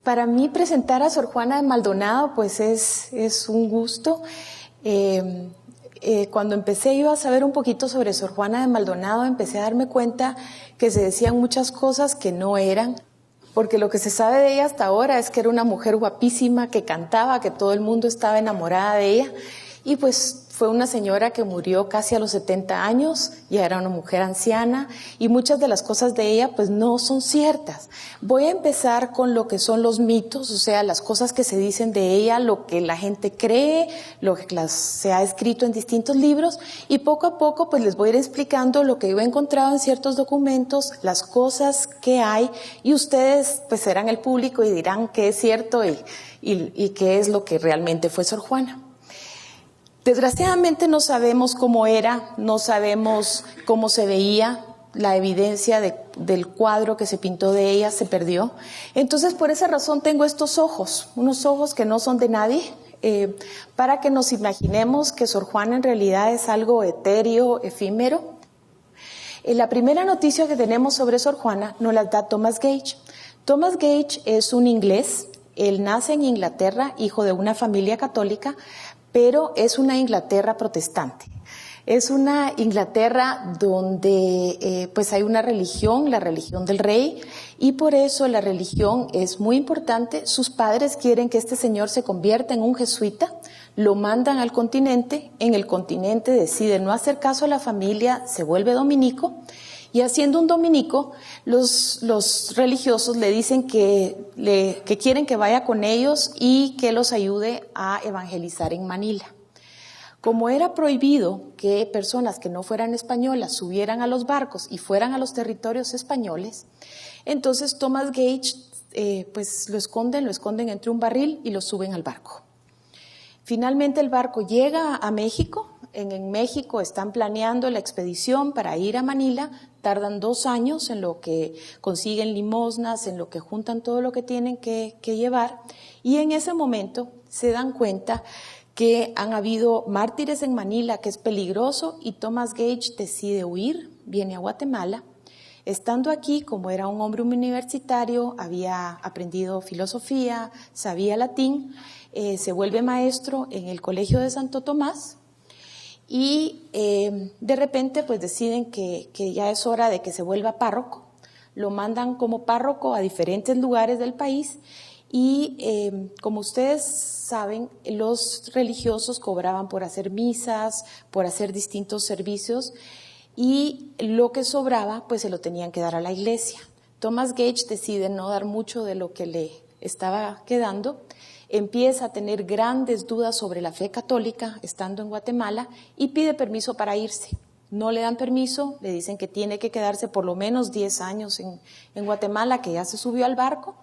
Para mí presentar a Sor Juana de Maldonado pues es un gusto. Cuando empecé yo a saber un poquito sobre Sor Juana de Maldonado, empecé a darme cuenta que se decían muchas cosas que no eran, porque lo que se sabe de ella hasta ahora es que era una mujer guapísima, que cantaba, que todo el mundo estaba enamorada de ella, y pues fue una señora que murió casi a los 70 años, ya era una mujer anciana, y muchas de las cosas de ella pues no son ciertas. Voy a empezar con lo que son los mitos, o sea, las cosas que se dicen de ella, lo que la gente cree, lo que se ha escrito en distintos libros, y poco a poco pues les voy a ir explicando lo que yo he encontrado en ciertos documentos, las cosas que hay, y ustedes pues serán el público y dirán qué es cierto y qué es lo que realmente fue Sor Juana. Desgraciadamente no sabemos cómo era, no sabemos cómo se veía, la evidencia del cuadro que se pintó de ella se perdió. Entonces por esa razón tengo estos ojos, unos ojos que no son de nadie, para que nos imaginemos que Sor Juana en realidad es algo etéreo, efímero. La primera noticia que tenemos sobre Sor Juana nos la da Thomas Gage. Thomas Gage es un inglés, él nace en Inglaterra, hijo de una familia católica, pero es una Inglaterra protestante. Es una Inglaterra donde pues hay una religión, la religión del rey, y por eso la religión es muy importante. Sus padres quieren que este señor se convierta en un jesuita, lo mandan al continente, en el continente decide no hacer caso a la familia, se vuelve dominico, y haciendo un dominico, los religiosos le dicen que quieren que vaya con ellos y que los ayude a evangelizar en Manila. Como era prohibido que personas que no fueran españolas subieran a los barcos y fueran a los territorios españoles, entonces Thomas Gage pues lo esconden entre un barril y lo suben al barco. Finalmente el barco llega a México. En México están planeando la expedición para ir a Manila, tardan 2 años en lo que consiguen limosnas, en lo que juntan todo lo que tienen que llevar, y en ese momento se dan cuenta que han habido mártires en Manila, que es peligroso, y Thomas Gage decide huir, viene a Guatemala. Estando aquí, como era un hombre universitario, había aprendido filosofía, sabía latín, se vuelve maestro en el Colegio de Santo Tomás, y de repente pues deciden que ya es hora de que se vuelva párroco. Lo mandan como párroco a diferentes lugares del país y como ustedes saben, los religiosos cobraban por hacer misas, por hacer distintos servicios, y lo que sobraba pues se lo tenían que dar a la iglesia. Thomas Gage decide no dar mucho de lo que le estaba quedando. Empieza a tener grandes dudas sobre la fe católica estando en Guatemala y pide permiso para irse. No le dan permiso, le dicen que tiene que quedarse por lo menos 10 años en Guatemala, que ya se subió al barco.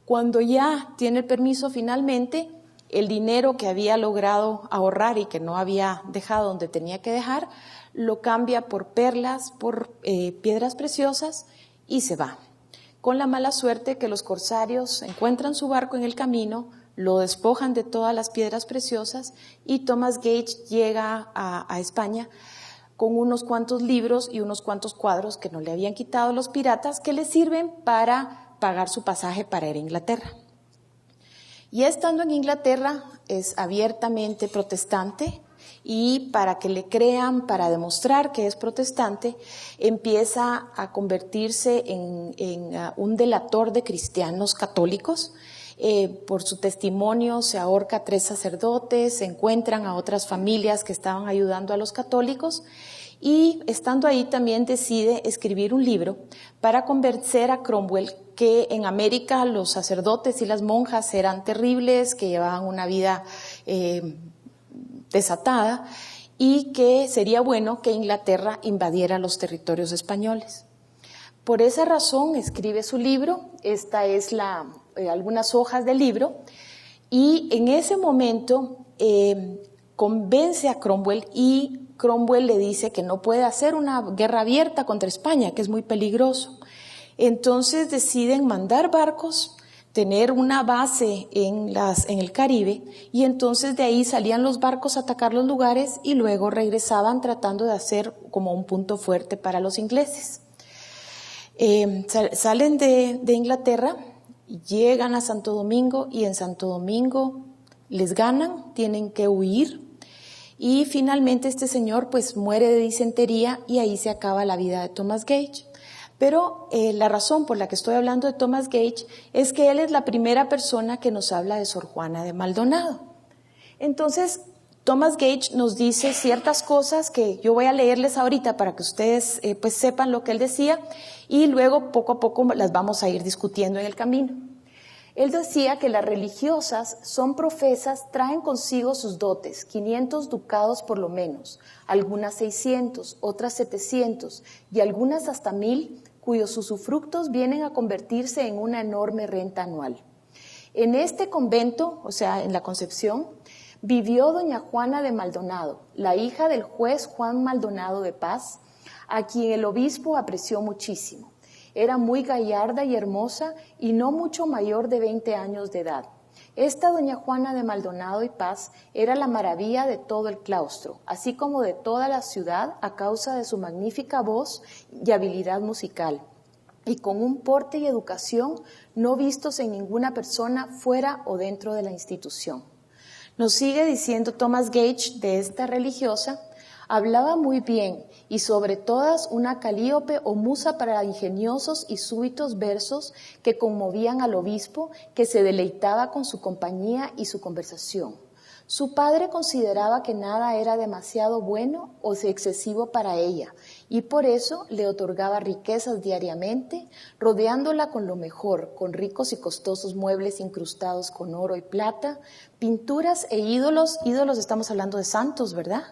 Cuando ya tiene el permiso finalmente, el dinero que había logrado ahorrar y que no había dejado donde tenía que dejar, lo cambia por perlas, por piedras preciosas y se va. Con la mala suerte que los corsarios encuentran su barco en el camino, lo despojan de todas las piedras preciosas y Thomas Gage llega a España con unos cuantos libros y unos cuantos cuadros que no le habían quitado los piratas, que le sirven para pagar su pasaje para ir a Inglaterra. Y estando en Inglaterra es abiertamente protestante, y para que le crean, para demostrar que es protestante, empieza a convertirse en un delator de cristianos católicos. Por su testimonio se ahorca a 3 sacerdotes, se encuentran a otras familias que estaban ayudando a los católicos, y estando ahí también decide escribir un libro para convencer a Cromwell que en América los sacerdotes y las monjas eran terribles, que llevaban una vida desatada, y que sería bueno que Inglaterra invadiera los territorios españoles. Por esa razón escribe su libro. Esta es algunas hojas del libro, y en ese momento convence a Cromwell, y Cromwell le dice que no puede hacer una guerra abierta contra España, que es muy peligroso. Entonces deciden mandar barcos, tener una base en el Caribe, y entonces de ahí salían los barcos a atacar los lugares y luego regresaban tratando de hacer como un punto fuerte para los ingleses. Salen de Inglaterra llegan a Santo Domingo y en Santo Domingo les ganan, tienen que huir y finalmente este señor pues muere de disentería y ahí se acaba la vida de Thomas Gage. Pero la razón por la que estoy hablando de Thomas Gage es que él es la primera persona que nos habla de Sor Juana de Maldonado. Entonces, Thomas Gage nos dice ciertas cosas que yo voy a leerles ahorita para que ustedes pues sepan lo que él decía y luego poco a poco las vamos a ir discutiendo en el camino. Él decía que las religiosas son profesas, traen consigo sus dotes, 500 ducados por lo menos, algunas 600, otras 700 y algunas hasta 1000, cuyos usufructos vienen a convertirse en una enorme renta anual. En este convento, o sea, en la Concepción, vivió doña Juana de Maldonado, la hija del juez Juan Maldonado de Paz, a quien el obispo apreció muchísimo. Era muy gallarda y hermosa y no mucho mayor de 20 años de edad. Esta doña Juana de Maldonado y Paz era la maravilla de todo el claustro, así como de toda la ciudad a causa de su magnífica voz y habilidad musical, y con un porte y educación no vistos en ninguna persona fuera o dentro de la institución. Nos sigue diciendo Thomas Gage de esta religiosa: hablaba muy bien y sobre todas una calíope o musa para ingeniosos y súbitos versos que conmovían al obispo, que se deleitaba con su compañía y su conversación. Su padre consideraba que nada era demasiado bueno o excesivo para ella y por eso le otorgaba riquezas diariamente, rodeándola con lo mejor, con ricos y costosos muebles incrustados con oro y plata, pinturas e ídolos estamos hablando de santos, ¿verdad?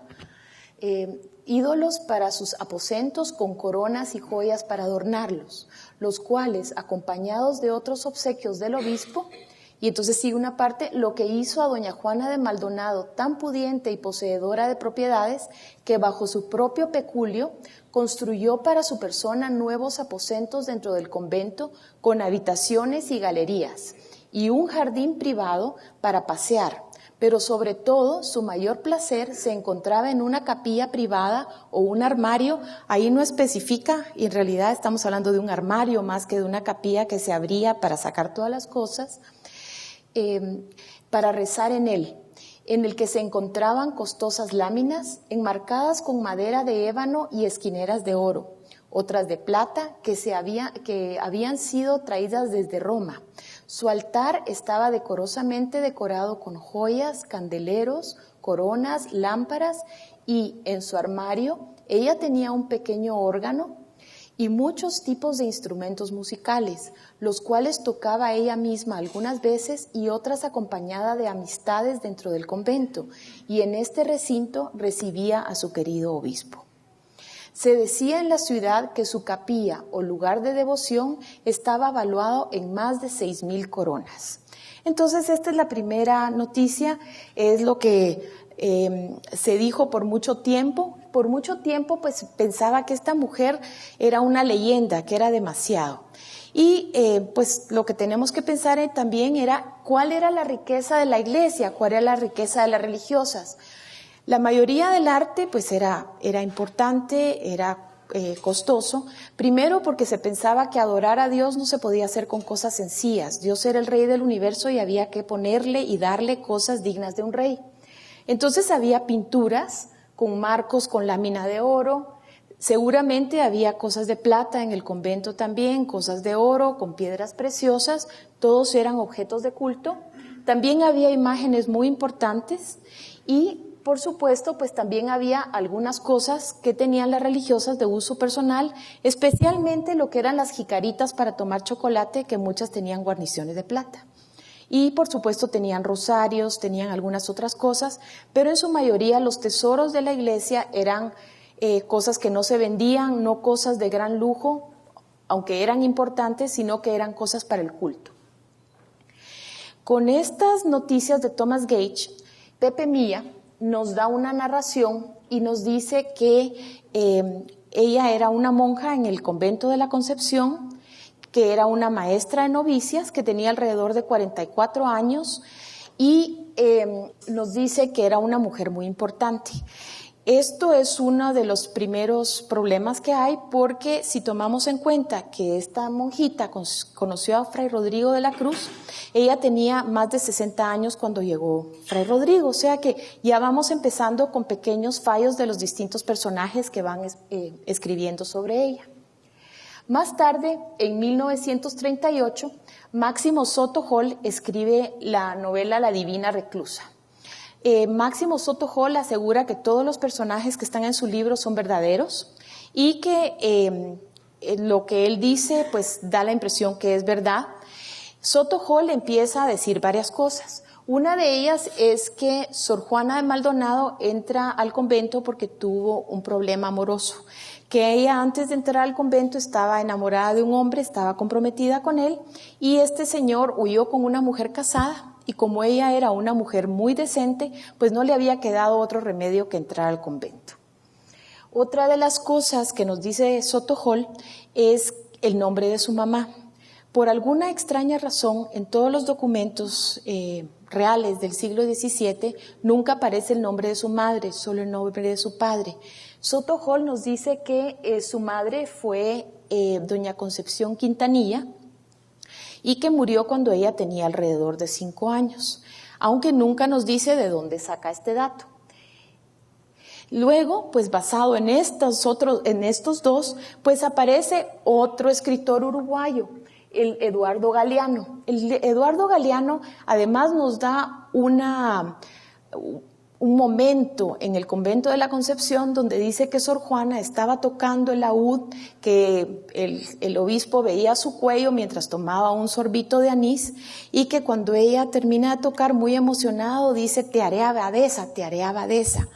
Ídolos para sus aposentos con coronas y joyas para adornarlos, los cuales, acompañados de otros obsequios del obispo, y entonces sigue una parte, lo que hizo a doña Juana de Maldonado tan pudiente y poseedora de propiedades, que bajo su propio peculio construyó para su persona nuevos aposentos dentro del convento con habitaciones y galerías, y un jardín privado para pasear. Pero sobre todo su mayor placer se encontraba en una capilla privada o un armario, ahí no especifica, y en realidad estamos hablando de un armario más que de una capilla que se abría para sacar todas las cosas, para rezar en él, en el que se encontraban costosas láminas enmarcadas con madera de ébano y esquineras de oro, otras de plata que habían sido traídas desde Roma. Su altar estaba decorosamente decorado con joyas, candeleros, coronas, lámparas y en su armario ella tenía un pequeño órgano y muchos tipos de instrumentos musicales, los cuales tocaba ella misma algunas veces y otras acompañada de amistades dentro del convento, y en este recinto recibía a su querido obispo. Se decía en la ciudad que su capilla o lugar de devoción estaba valuado en más de 6,000 coronas. Entonces, esta es la primera noticia, es lo que se dijo por mucho tiempo. Por mucho tiempo, pues pensaba que esta mujer era una leyenda, que era demasiado. Y pues lo que tenemos que pensar también era cuál era la riqueza de la iglesia, cuál era la riqueza de las religiosas. La mayoría del arte pues era importante, era costoso, primero porque se pensaba que adorar a Dios no se podía hacer con cosas sencillas. Dios era el rey del universo y había que ponerle y darle cosas dignas de un rey. Entonces había pinturas con marcos con lámina de oro, seguramente había cosas de plata en el convento también, cosas de oro con piedras preciosas, todos eran objetos de culto. También había imágenes muy importantes y por supuesto, pues también había algunas cosas que tenían las religiosas de uso personal, especialmente lo que eran las jicaritas para tomar chocolate, que muchas tenían guarniciones de plata. Y por supuesto tenían rosarios, tenían algunas otras cosas, pero en su mayoría los tesoros de la iglesia eran cosas que no se vendían, no cosas de gran lujo, aunque eran importantes, sino que eran cosas para el culto. Con estas noticias de Thomas Gage, Pepe Milla nos da una narración y nos dice que ella era una monja en el convento de la Concepción, que era una maestra de novicias, que tenía alrededor de 44 años y nos dice que era una mujer muy importante. Esto es uno de los primeros problemas que hay, porque si tomamos en cuenta que esta monjita conoció a Fray Rodrigo de la Cruz, ella tenía más de 60 años cuando llegó Fray Rodrigo, o sea que ya vamos empezando con pequeños fallos de los distintos personajes que van escribiendo sobre ella. Más tarde, en 1938, Máximo Soto Hall escribe la novela La Divina Reclusa. Máximo Soto Hall asegura que todos los personajes que están en su libro son verdaderos y que lo que él dice pues da la impresión que es verdad. Soto Hall empieza a decir varias cosas. Una de ellas es que Sor Juana de Maldonado entra al convento porque tuvo un problema amoroso, que ella antes de entrar al convento estaba enamorada de un hombre, estaba comprometida con él, y este señor huyó con una mujer casada, y como ella era una mujer muy decente, pues no le había quedado otro remedio que entrar al convento. Otra de las cosas que nos dice Soto Hall es el nombre de su mamá. Por alguna extraña razón, en todos los documentos reales del siglo XVII, nunca aparece el nombre de su madre, solo el nombre de su padre. Soto Hall nos dice que su madre fue doña Concepción Quintanilla, y que murió cuando ella tenía alrededor de 5 años, aunque nunca nos dice de dónde saca este dato. Luego, pues basado en estos dos, pues aparece otro escritor uruguayo, el Eduardo Galeano. El Eduardo Galeano además nos da un momento en el convento de la Concepción donde dice que Sor Juana estaba tocando el laúd, que el obispo veía su cuello mientras tomaba un sorbito de anís, y que cuando ella termina de tocar muy emocionado dice: te haré abadesa, te haré abadesa.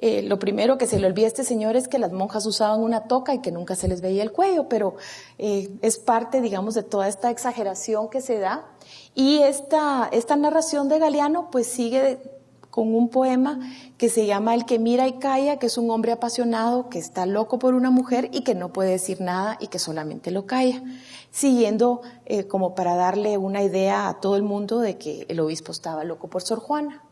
Lo primero que se le olvida a este señor es que las monjas usaban una toca y que nunca se les veía el cuello, pero es parte, digamos, de toda esta exageración que se da. Y esta narración de Galeano pues sigue con un poema que se llama El que mira y calla, que es un hombre apasionado que está loco por una mujer y que no puede decir nada y que solamente lo calla, siguiendo como para darle una idea a todo el mundo de que el obispo estaba loco por Sor Juana.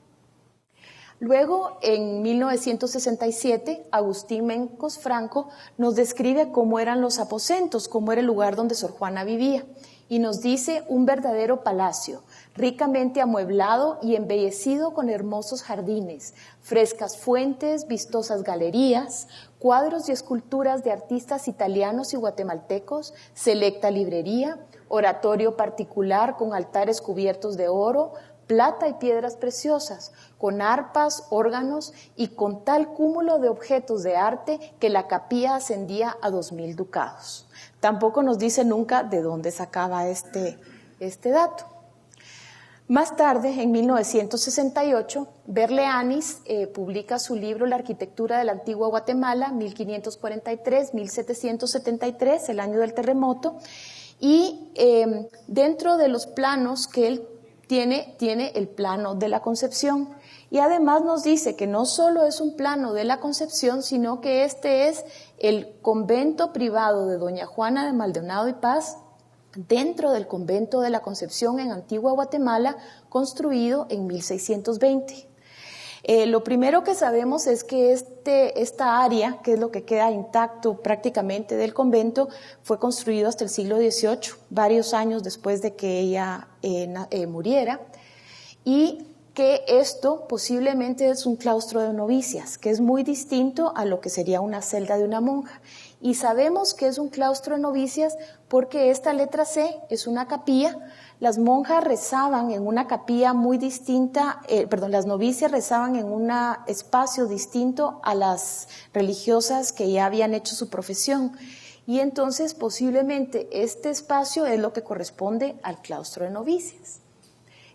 Luego, en 1967, Agustín Mencos Franco nos describe cómo eran los aposentos, cómo era el lugar donde Sor Juana vivía, y nos dice: un verdadero palacio, ricamente amueblado y embellecido con hermosos jardines, frescas fuentes, vistosas galerías, cuadros y esculturas de artistas italianos y guatemaltecos, selecta librería, oratorio particular con altares cubiertos de oro, plata y piedras preciosas, con arpas, órganos y con tal cúmulo de objetos de arte que la capilla ascendía a 2,000 ducados. Tampoco nos dice nunca de dónde sacaba este dato. Más tarde, en 1968, Berleanis publica su libro La arquitectura de la antigua Guatemala, 1543-1773, el año del terremoto, y dentro de los planos que él tiene el plano de la Concepción, y además nos dice que no solo es un plano de la Concepción, sino que este es el convento privado de doña Juana de Maldonado y Paz, dentro del convento de la Concepción en Antigua Guatemala, construido en 1620. Lo primero que sabemos es que esta área, que es lo que queda intacto prácticamente del convento, fue construido hasta el siglo XVIII, varios años después de que ella muriera, y que esto posiblemente es un claustro de novicias, que es muy distinto a lo que sería una celda de una monja. Y sabemos que es un claustro de novicias porque esta letra C es una capilla. Las monjas rezaban en una capilla muy distinta, las novicias rezaban en un espacio distinto a las religiosas que ya habían hecho su profesión. Y entonces posiblemente este espacio es lo que corresponde al claustro de novicias.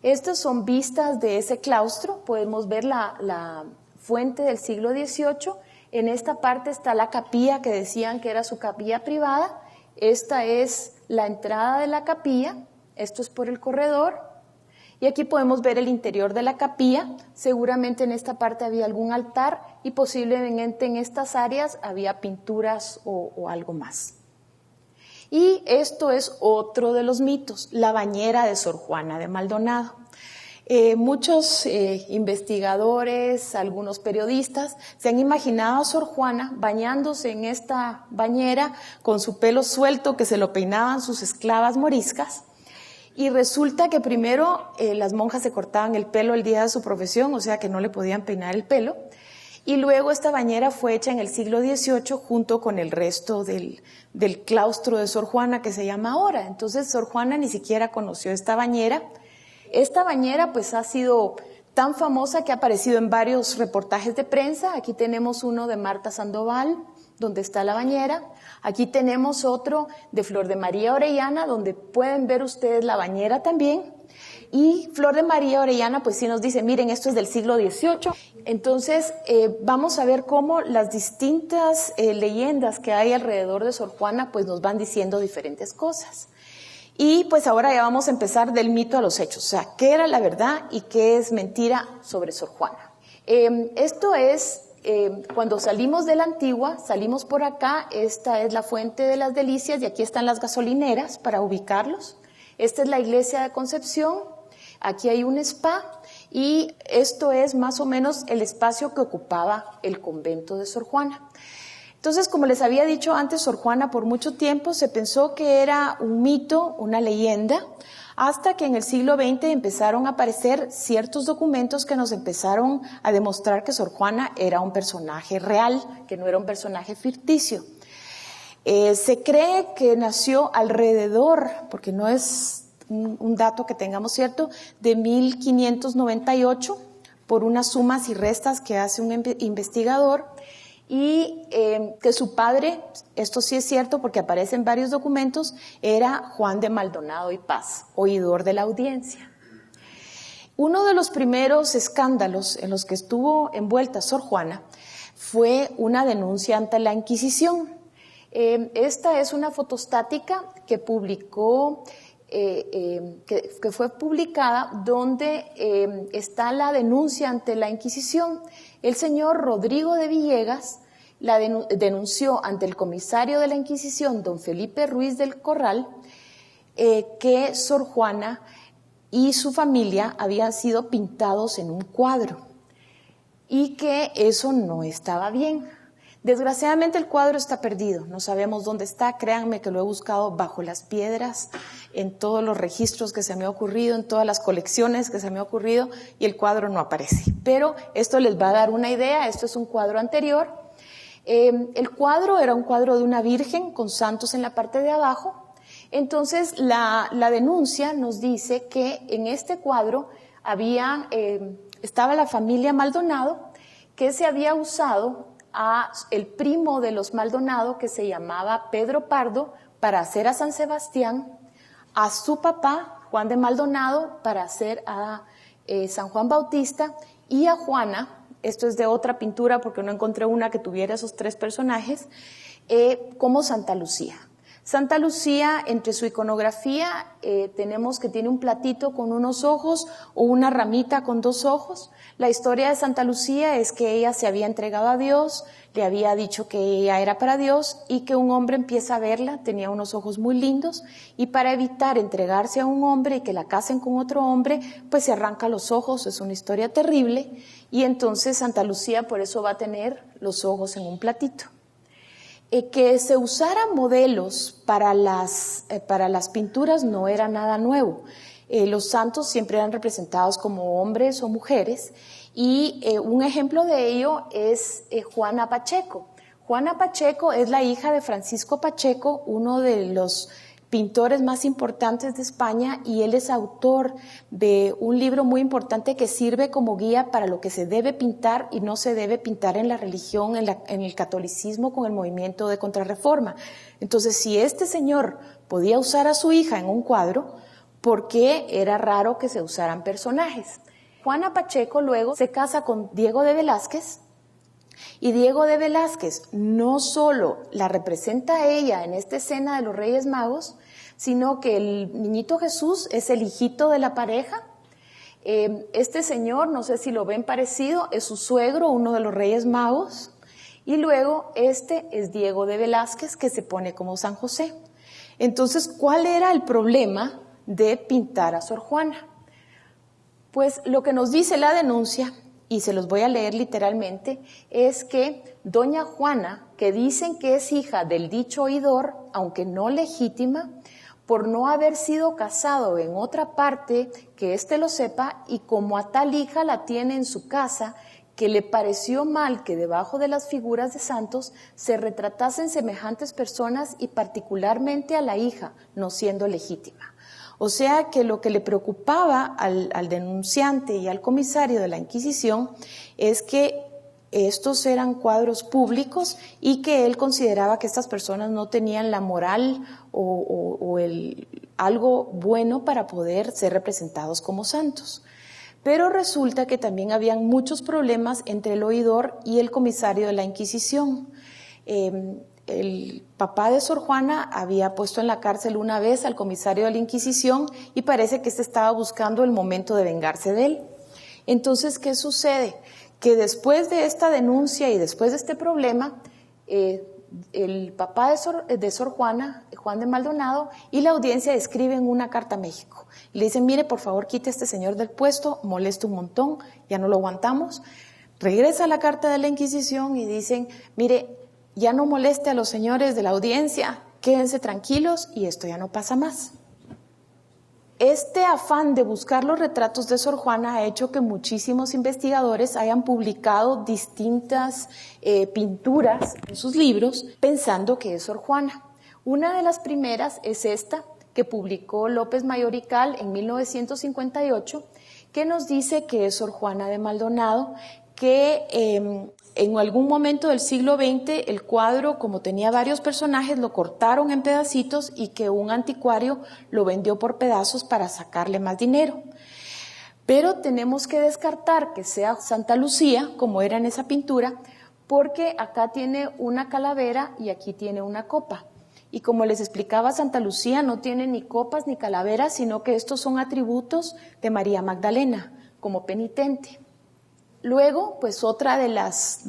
Estas son vistas de ese claustro. Podemos ver la fuente del siglo XVIII. En esta parte está la capilla que decían que era su capilla privada. Esta es la entrada de la capilla. Esto es por el corredor. Y aquí podemos ver el interior de la capilla. Seguramente en esta parte había algún altar y posiblemente en estas áreas había pinturas o algo más. Y esto es otro de los mitos, la bañera de Sor Juana de Maldonado. Muchos investigadores, algunos periodistas, se han imaginado a Sor Juana bañándose en esta bañera con su pelo suelto que se lo peinaban sus esclavas moriscas. Y resulta que primero las monjas se cortaban el pelo el día de su profesión, o sea que no le podían peinar el pelo. Y luego esta bañera fue hecha en el siglo XVIII junto con el resto del claustro de Sor Juana, que se llama ahora. Entonces Sor Juana ni siquiera conoció esta bañera. Esta bañera pues ha sido tan famosa que ha aparecido en varios reportajes de prensa. Aquí tenemos uno de Marta Sandoval, donde está la bañera. Aquí tenemos otro de Flor de María Orellana, donde pueden ver ustedes la bañera también. Y Flor de María Orellana pues sí nos dice, miren, esto es del siglo XVIII. Entonces vamos a ver cómo las distintas leyendas que hay alrededor de Sor Juana pues nos van diciendo diferentes cosas. Y pues ahora ya vamos a empezar del mito a los hechos, o sea, qué era la verdad y qué es mentira sobre Sor Juana. Esto es, cuando salimos de la Antigua, salimos por acá, esta es la Fuente de las Delicias y aquí están las gasolineras para ubicarlos. Esta es la iglesia de Concepción, aquí hay un spa y esto es más o menos el espacio que ocupaba el convento de Sor Juana. Entonces, como les había dicho antes, Sor Juana por mucho tiempo se pensó que era un mito, una leyenda, hasta que en el siglo XX empezaron a aparecer ciertos documentos que nos empezaron a demostrar que Sor Juana era un personaje real, que no era un personaje ficticio. Se cree que nació alrededor, porque no es un dato que tengamos cierto, de 1598, por unas sumas y restas que hace un investigador, y que su padre, esto sí es cierto porque aparece en varios documentos, era Juan de Maldonado y Paz, oidor de la audiencia. Uno de los primeros escándalos en los que estuvo envuelta Sor Juana fue una denuncia ante la Inquisición. Esta es una fotostática que publicó, que fue publicada, donde está la denuncia ante la Inquisición. El señor Rodrigo de Villegas la denunció ante el comisario de la Inquisición, don Felipe Ruiz del Corral, que Sor Juana y su familia habían sido pintados en un cuadro y que eso no estaba bien. Desgraciadamente el cuadro está perdido, no sabemos dónde está, créanme que lo he buscado bajo las piedras, en todos los registros que se me ha ocurrido, en todas las colecciones que se me ha ocurrido y el cuadro no aparece. Pero esto les va a dar una idea, esto es un cuadro anterior. El cuadro era un cuadro de una virgen con santos en la parte de abajo. Entonces la denuncia nos dice que en este cuadro estaba la familia Maldonado, que se había usado a el primo de los Maldonado, que se llamaba Pedro Pardo, para hacer a San Sebastián, a su papá, Juan de Maldonado, para hacer a San Juan Bautista, y a Juana, esto es de otra pintura porque no encontré una que tuviera esos tres personajes, como Santa Lucía. Santa Lucía, entre su iconografía, tenemos que tiene un platito con unos ojos o una ramita con dos ojos. La historia de Santa Lucía es que ella se había entregado a Dios, le había dicho que ella era para Dios y que un hombre empieza a verla, tenía unos ojos muy lindos y para evitar entregarse a un hombre y que la casen con otro hombre, pues se arranca los ojos, es una historia terrible y entonces Santa Lucía por eso va a tener los ojos en un platito. Que se usaran modelos para las pinturas no era nada nuevo. Los santos siempre eran representados como hombres o mujeres y un ejemplo de ello es Juana Pacheco. Juana Pacheco es la hija de Francisco Pacheco, uno de los pintores más importantes de España, y él es autor de un libro muy importante que sirve como guía para lo que se debe pintar y no se debe pintar en la religión, en el catolicismo con el movimiento de Contrarreforma. Entonces, si este señor podía usar a su hija en un cuadro, ¿por qué era raro que se usaran personajes? Juana Pacheco luego se casa con Diego de Velázquez, y Diego de Velázquez no solo la representa a ella en esta escena de los Reyes Magos, sino que el niñito Jesús es el hijito de la pareja. Este señor, no sé si lo ven parecido, es su suegro, uno de los Reyes Magos, y luego este es Diego de Velázquez, que se pone como San José. Entonces, ¿cuál era el problema de pintar a Sor Juana? Pues lo que nos dice la denuncia, y se los voy a leer literalmente, es que doña Juana, que dicen que es hija del dicho oidor, aunque no legítima, por no haber sido casado en otra parte, que éste lo sepa, y como a tal hija la tiene en su casa, que le pareció mal que debajo de las figuras de santos se retratasen semejantes personas y particularmente a la hija, no siendo legítima. O sea que lo que le preocupaba al denunciante y al comisario de la Inquisición es que estos eran cuadros públicos y que él consideraba que estas personas no tenían la moral o algo bueno para poder ser representados como santos. Pero resulta que también habían muchos problemas entre el oidor y el comisario de la Inquisición. El papá de Sor Juana había puesto en la cárcel una vez al comisario de la Inquisición y parece que éste estaba buscando el momento de vengarse de él. Entonces, ¿qué sucede? Que después de esta denuncia y después de este problema, el papá de Sor Juana, Juan de Maldonado, y la audiencia escriben una carta a México. Y le dicen, mire, por favor, quite a este señor del puesto, molesta un montón, ya no lo aguantamos. Regresa la carta de la Inquisición y dicen, mire, ya no moleste a los señores de la audiencia, quédense tranquilos y esto ya no pasa más. Este afán de buscar los retratos de Sor Juana ha hecho que muchísimos investigadores hayan publicado distintas pinturas en sus libros pensando que es Sor Juana. Una de las primeras es esta que publicó López Mayorical en 1958, que nos dice que es Sor Juana de Maldonado, que en algún momento del siglo XX el cuadro, como tenía varios personajes, lo cortaron en pedacitos y que un anticuario lo vendió por pedazos para sacarle más dinero. Pero tenemos que descartar que sea Santa Lucía, como era en esa pintura, porque acá tiene una calavera y aquí tiene una copa. Y como les explicaba, Santa Lucía no tiene ni copas ni calaveras, sino que estos son atributos de María Magdalena, como penitente. Luego, pues otra de las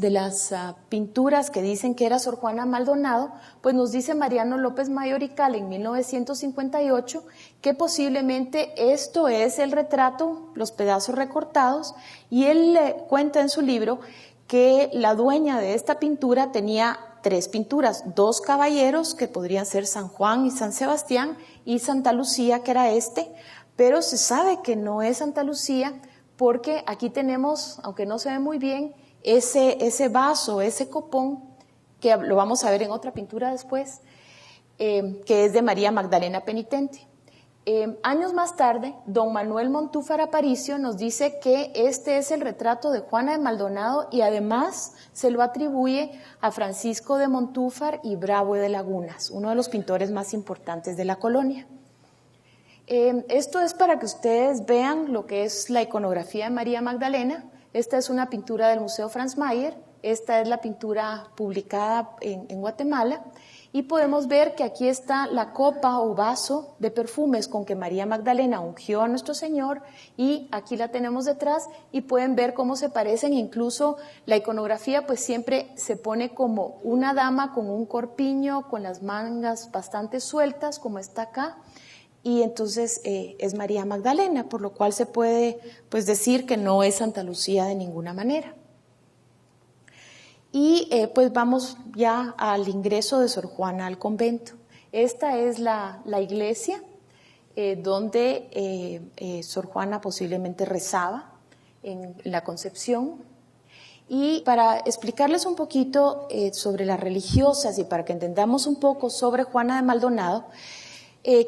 pinturas que dicen que era Sor Juana Maldonado, pues nos dice Mariano López Mayorical en 1958 que posiblemente esto es el retrato, los pedazos recortados, y él cuenta en su libro que la dueña de esta pintura tenía 3 pinturas, 2 caballeros que podrían ser San Juan y San Sebastián y Santa Lucía, que era pero se sabe que no es Santa Lucía, porque aquí tenemos, aunque no se ve muy bien, ese vaso, ese copón, que lo vamos a ver en otra pintura después, que es de María Magdalena Penitente. Años más tarde, don Manuel Montúfar Aparicio nos dice que este es el retrato de Juana de Maldonado y además se lo atribuye a Francisco de Montúfar y Bravo de Lagunas, uno de los pintores más importantes de la colonia. Esto es para que ustedes vean lo que es la iconografía de María Magdalena. Esta es una pintura del Museo Franz Mayer, esta es la pintura publicada en Guatemala y podemos ver que aquí está la copa o vaso de perfumes con que María Magdalena ungió a nuestro Señor y aquí la tenemos detrás y pueden ver cómo se parecen, incluso la iconografía pues siempre se pone como una dama con un corpiño, con las mangas bastante sueltas como está acá. Y entonces es María Magdalena, por lo cual se puede pues decir que no es Santa Lucía de ninguna manera. Y pues vamos ya al ingreso de Sor Juana al convento. Esta es la iglesia donde Sor Juana posiblemente rezaba en la Concepción. Y para explicarles un poquito sobre las religiosas y para que entendamos un poco sobre Juana de Maldonado,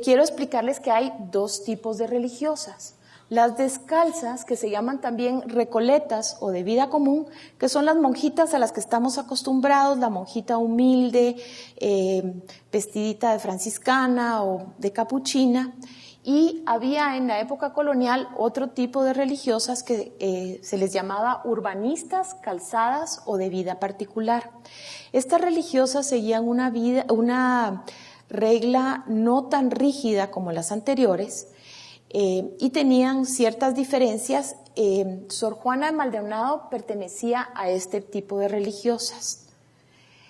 quiero explicarles que hay 2 tipos de religiosas. Las descalzas, que se llaman también recoletas o de vida común, que son las monjitas a las que estamos acostumbrados, la monjita humilde, vestidita de franciscana o de capuchina. Y había en la época colonial otro tipo de religiosas que se les llamaba urbanistas, calzadas o de vida particular. Estas religiosas seguían una regla no tan rígida como las anteriores y tenían ciertas diferencias. Sor Juana de Maldonado pertenecía a este tipo de religiosas.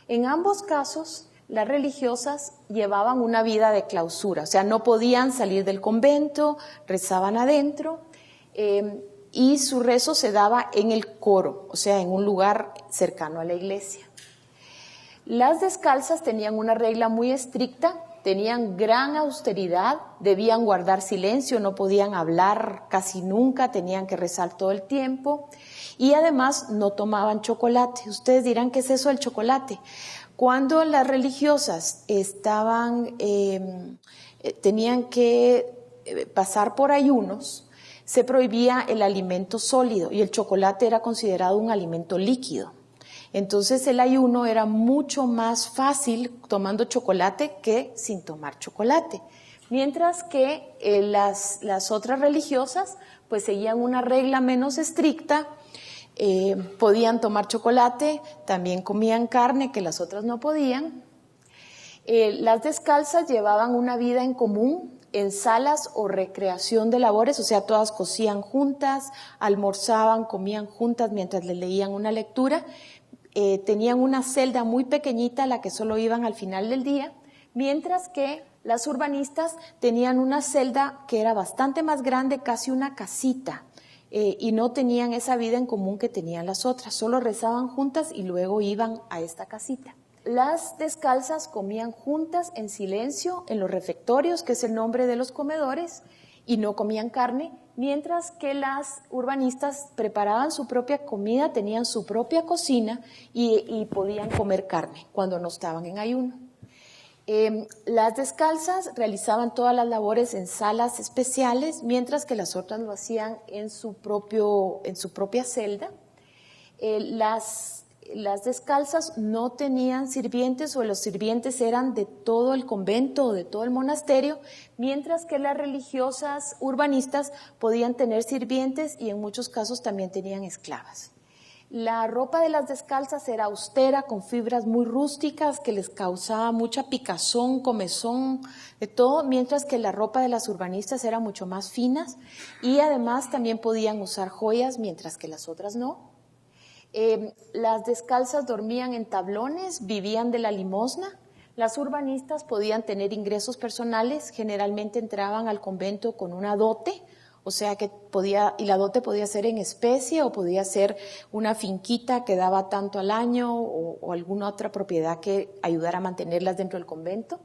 En ambos casos, las religiosas llevaban una vida de clausura, o sea, no podían salir del convento, rezaban adentro. y su rezo se daba en el coro, o sea, en un lugar cercano a la iglesia. Las descalzas tenían una regla muy estricta, tenían gran austeridad, debían guardar silencio, no podían hablar casi nunca, tenían que rezar todo el tiempo y además no tomaban chocolate. Ustedes dirán, ¿qué es eso del chocolate? Cuando las religiosas tenían que pasar por ayunos, se prohibía el alimento sólido y el chocolate era considerado un alimento líquido. Entonces el ayuno era mucho más fácil tomando chocolate que sin tomar chocolate. Mientras que las otras religiosas pues seguían una regla menos estricta, podían tomar chocolate, también comían carne que las otras no podían. Las descalzas llevaban una vida en común en salas o recreación de labores, o sea, todas cosían juntas, almorzaban, comían juntas mientras les leían una lectura. Tenían una celda muy pequeñita a la que solo iban al final del día, mientras que las urbanistas tenían una celda que era bastante más grande, casi una casita, y no tenían esa vida en común que tenían las otras, solo rezaban juntas y luego iban a esta casita. Las descalzas comían juntas en silencio en los refectorios, que es el nombre de los comedores, y no comían carne, mientras que las urbanistas preparaban su propia comida, tenían su propia cocina y podían comer carne cuando no estaban en ayuno. Las descalzas realizaban todas las labores en salas especiales, mientras que las otras lo hacían en su propia celda. Las descalzas no tenían sirvientes o los sirvientes eran de todo el convento o de todo el monasterio, mientras que las religiosas urbanistas podían tener sirvientes y en muchos casos también tenían esclavas. La ropa de las descalzas era austera, con fibras muy rústicas que les causaba mucha picazón, comezón, de todo, mientras que la ropa de las urbanistas era mucho más finas y además también podían usar joyas, mientras que las otras no. Las descalzas dormían en tablones, vivían de la limosna. Las urbanistas podían tener ingresos personales, generalmente entraban al convento con una dote, o sea que y la dote podía ser en especie o podía ser una finquita que daba tanto al año o alguna otra propiedad que ayudara a mantenerlas dentro del convento.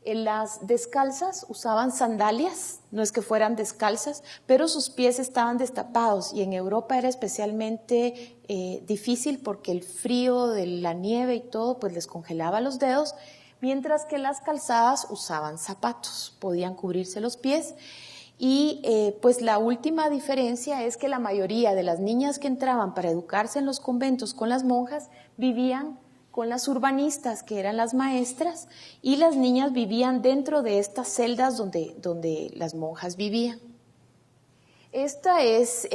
Las descalzas usaban sandalias, no es que fueran descalzas, pero sus pies estaban destapados y en Europa era especialmente difícil porque el frío de la nieve y todo pues les congelaba los dedos, mientras que las calzadas usaban zapatos, podían cubrirse los pies. Y pues la última diferencia es que la mayoría de las niñas que entraban para educarse en los conventos con las monjas vivían con las urbanistas, que eran las maestras, y las niñas vivían dentro de estas celdas donde las monjas vivían. Esta es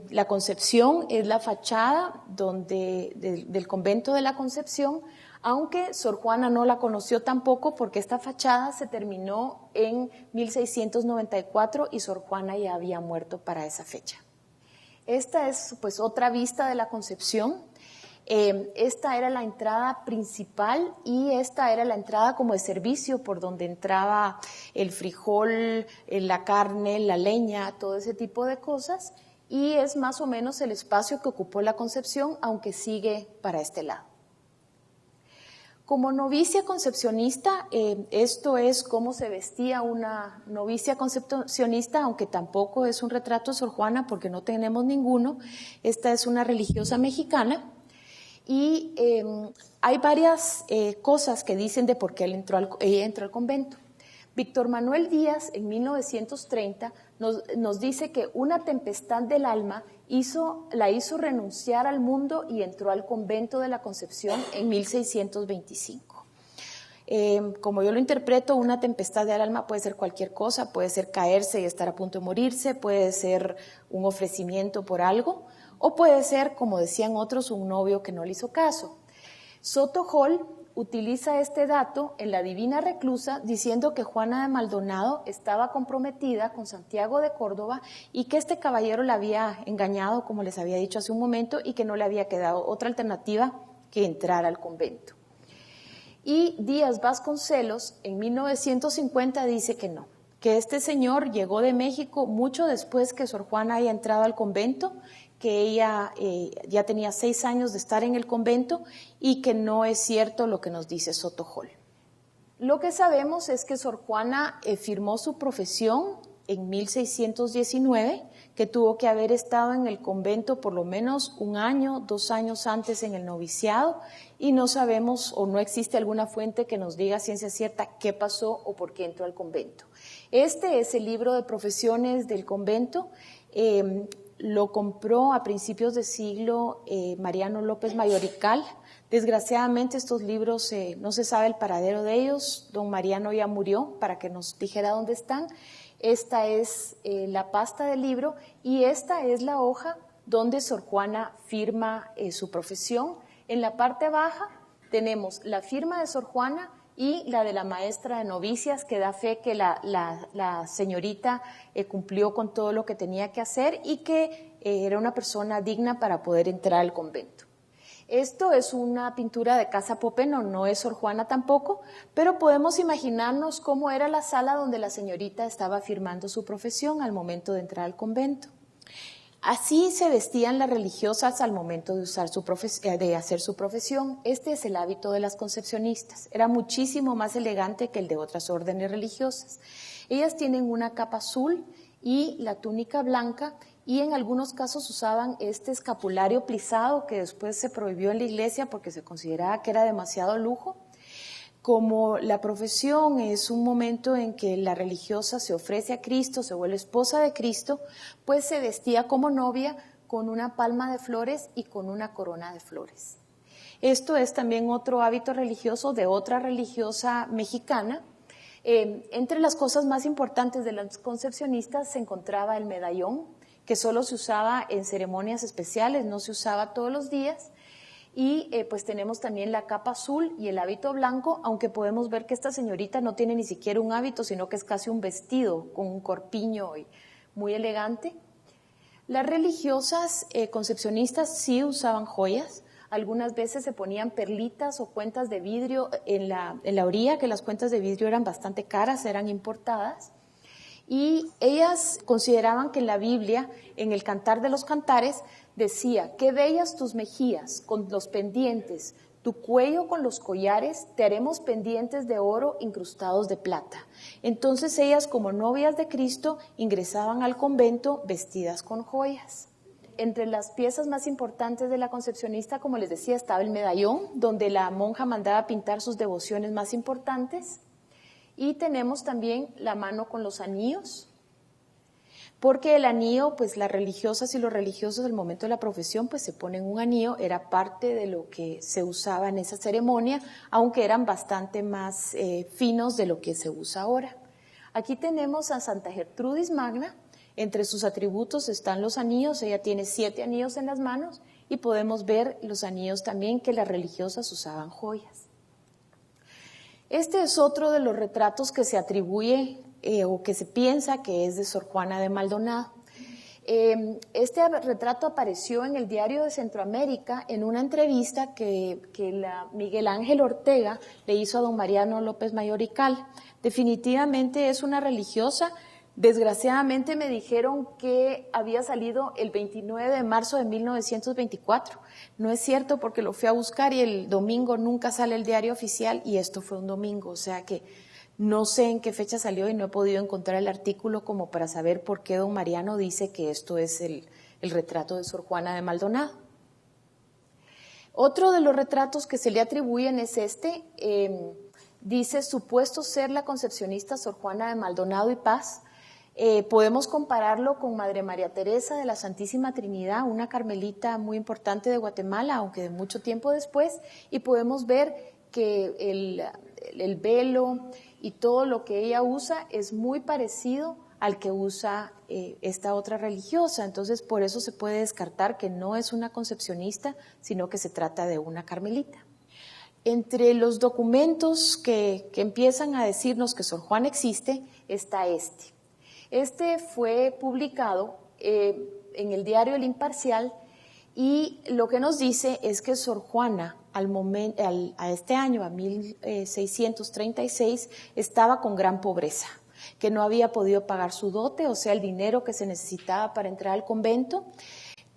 la Concepción, es la fachada del convento de la Concepción, aunque Sor Juana no la conoció tampoco porque esta fachada se terminó en 1694 y Sor Juana ya había muerto para esa fecha. Esta es pues otra vista de la Concepción. Esta era la entrada principal y esta era la entrada como de servicio por donde entraba el frijol, la carne, la leña, todo ese tipo de cosas, y es más o menos el espacio que ocupó la Concepción, aunque sigue para este lado. Como novicia concepcionista, esto es cómo se vestía una novicia concepcionista, aunque tampoco es un retrato de Sor Juana porque no tenemos ninguno. Esta es una religiosa mexicana. Y hay varias cosas que dicen de por qué ella entró al convento. Víctor Manuel Díaz, en 1930, nos dice que una tempestad del alma la hizo renunciar al mundo y entró al convento de la Concepción en 1625. Como yo lo interpreto, una tempestad del alma puede ser cualquier cosa, puede ser caerse y estar a punto de morirse, puede ser un ofrecimiento por algo, o puede ser, como decían otros, un novio que no le hizo caso. Soto Hall utiliza este dato en La Divina Reclusa diciendo que Juana de Maldonado estaba comprometida con Santiago de Córdoba y que este caballero la había engañado, como les había dicho hace un momento, y que no le había quedado otra alternativa que entrar al convento. Y Díaz Vasconcelos en 1950 dice que no, que este señor llegó de México mucho después que Sor Juana haya entrado al convento, que ella ya tenía 6 años de estar en el convento y que no es cierto lo que nos dice Soto Hall. Lo que sabemos es que Sor Juana firmó su profesión en 1619, que tuvo que haber estado en el convento por lo menos 1 año, 2 años antes en el noviciado, y no sabemos o no existe alguna fuente que nos diga a ciencia cierta qué pasó o por qué entró al convento. Este es el libro de profesiones del convento. Lo compró a principios de siglo Mariano López Mayorical. Desgraciadamente estos libros no se sabe el paradero de ellos. Don Mariano ya murió para que nos dijera dónde están. Esta es la pasta del libro y esta es la hoja donde Sor Juana firma su profesión. En la parte baja tenemos la firma de Sor Juana y la de la maestra de novicias, que da fe que la señorita cumplió con todo lo que tenía que hacer y que era una persona digna para poder entrar al convento. Esto es una pintura de Casa Popeno, no es Sor Juana tampoco, pero podemos imaginarnos cómo era la sala donde la señorita estaba firmando su profesión al momento de entrar al convento. Así se vestían las religiosas al momento de hacer su profesión. Este es el hábito de las concepcionistas. Era muchísimo más elegante que el de otras órdenes religiosas. Ellas tienen una capa azul y la túnica blanca, y en algunos casos usaban este escapulario plisado que después se prohibió en la iglesia porque se consideraba que era demasiado lujo. Como la profesión es un momento en que la religiosa se ofrece a Cristo, se vuelve esposa de Cristo, pues se vestía como novia con una palma de flores y con una corona de flores. Esto es también otro hábito religioso de otra religiosa mexicana. Entre las cosas más importantes de las concepcionistas se encontraba el medallón, que solo se usaba en ceremonias especiales, no se usaba todos los días. Y pues tenemos también la capa azul y el hábito blanco, aunque podemos ver que esta señorita no tiene ni siquiera un hábito, sino que es casi un vestido con un corpiño y muy elegante. Las religiosas concepcionistas sí usaban joyas. Algunas veces se ponían perlitas o cuentas de vidrio en la orilla, que las cuentas de vidrio eran bastante caras, eran importadas. Y ellas consideraban que en la Biblia, en el Cantar de los Cantares, decía: qué bellas tus mejillas con los pendientes, tu cuello con los collares, te haremos pendientes de oro incrustados de plata. Entonces ellas, como novias de Cristo, ingresaban al convento vestidas con joyas. Entre las piezas más importantes de la concepcionista, como les decía, estaba el medallón, donde la monja mandaba pintar sus devociones más importantes. Y tenemos también la mano con los anillos, porque el anillo, pues las religiosas y los religiosos al momento de la profesión, pues se ponen un anillo, era parte de lo que se usaba en esa ceremonia, aunque eran bastante más finos de lo que se usa ahora. Aquí tenemos a Santa Gertrudis Magna. Entre sus atributos están los anillos. Ella tiene 7 anillos en las manos y podemos ver los anillos también que las religiosas usaban joyas. Este es otro de los retratos que se atribuye o que se piensa que es de Sor Juana de Maldonado. Este retrato apareció en el Diario de Centroamérica en una entrevista que Miguel Ángel Ortega le hizo a don Mariano López Mayorical. Definitivamente es una religiosa. Desgraciadamente me dijeron que había salido el 29 de marzo de 1924. No es cierto porque lo fui a buscar y el domingo nunca sale el diario oficial y esto fue un domingo, o sea que no sé en qué fecha salió y no he podido encontrar el artículo como para saber por qué don Mariano dice que esto es el retrato de Sor Juana de Maldonado. Otro de los retratos que se le atribuyen es este, dice supuesto ser la concepcionista Sor Juana de Maldonado y Paz. Podemos compararlo con Madre María Teresa de la Santísima Trinidad, una carmelita muy importante de Guatemala, aunque de mucho tiempo después, y podemos ver que el velo y todo lo que ella usa es muy parecido al que usa esta otra religiosa. Entonces, por eso se puede descartar que no es una concepcionista, sino que se trata de una carmelita. Entre los documentos que empiezan a decirnos que Sor Juana existe, está este. Este fue publicado en el diario El Imparcial y lo que nos dice es que Sor Juana a este año, a 1636, estaba con gran pobreza. que no había podido pagar su dote, o sea, el dinero que se necesitaba para entrar al convento,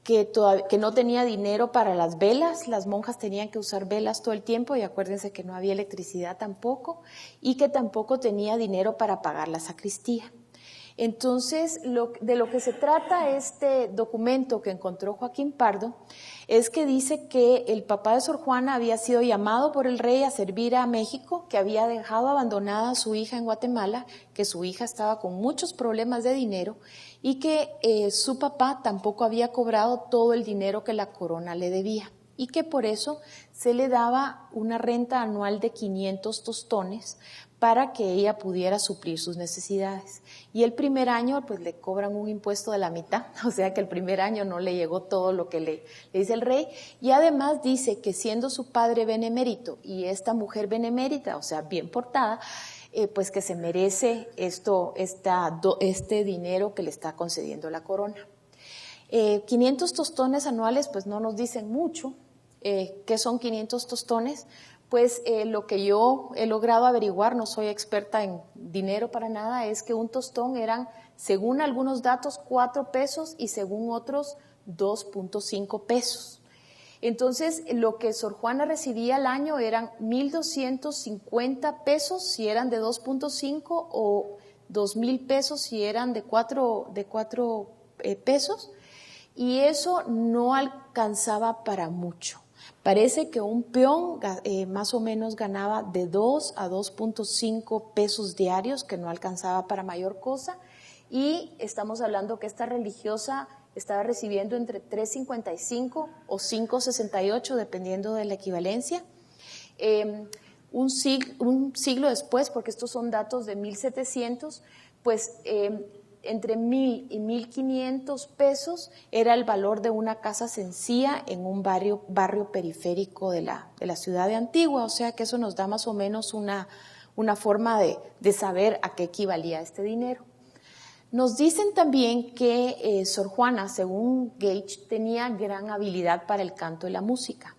que no tenía dinero para las velas, las monjas tenían que usar velas todo el tiempo y acuérdense que no había electricidad tampoco, y que tampoco tenía dinero para pagar la sacristía. Entonces, de lo que se trata este documento que encontró Joaquín Pardo es que dice que el papá de Sor Juana había sido llamado por el rey a servir a México, que había dejado abandonada a su hija en Guatemala, que su hija estaba con muchos problemas de dinero y que su papá tampoco había cobrado todo el dinero que la corona le debía y que por eso se le daba una renta anual de 500 tostones para que ella pudiera suplir sus necesidades. Y el primer año pues le cobran un impuesto de la mitad, o sea que el primer año no le llegó todo lo que le dice el rey, y además dice que siendo su padre benemérito y esta mujer benemérita, o sea bien portada, pues que se merece este dinero que le está concediendo la corona. 500 tostones anuales pues no nos dicen mucho. ¿Qué son 500 tostones? Pues lo que yo he logrado averiguar, no soy experta en dinero para nada, es que un tostón eran, según algunos datos, 4 pesos y según otros 2.5 pesos. Entonces, lo que Sor Juana recibía al año eran 1,250 pesos si eran de 2.5 o 2,000 pesos si eran de 4 pesos, y eso no alcanzaba para mucho. Parece que un peón más o menos ganaba de 2 a 2.5 pesos diarios, que no alcanzaba para mayor cosa, y estamos hablando que esta religiosa estaba recibiendo entre 3.55 o 5.68, dependiendo de la equivalencia. Un siglo después, porque estos son datos de 1700, pues entre 1,000 y 1,500 pesos era el valor de una casa sencilla en un barrio periférico de la ciudad de Antigua, o sea que eso nos da más o menos una forma de saber a qué equivalía este dinero. Nos dicen también que Sor Juana, según Gage, tenía gran habilidad para el canto y la música.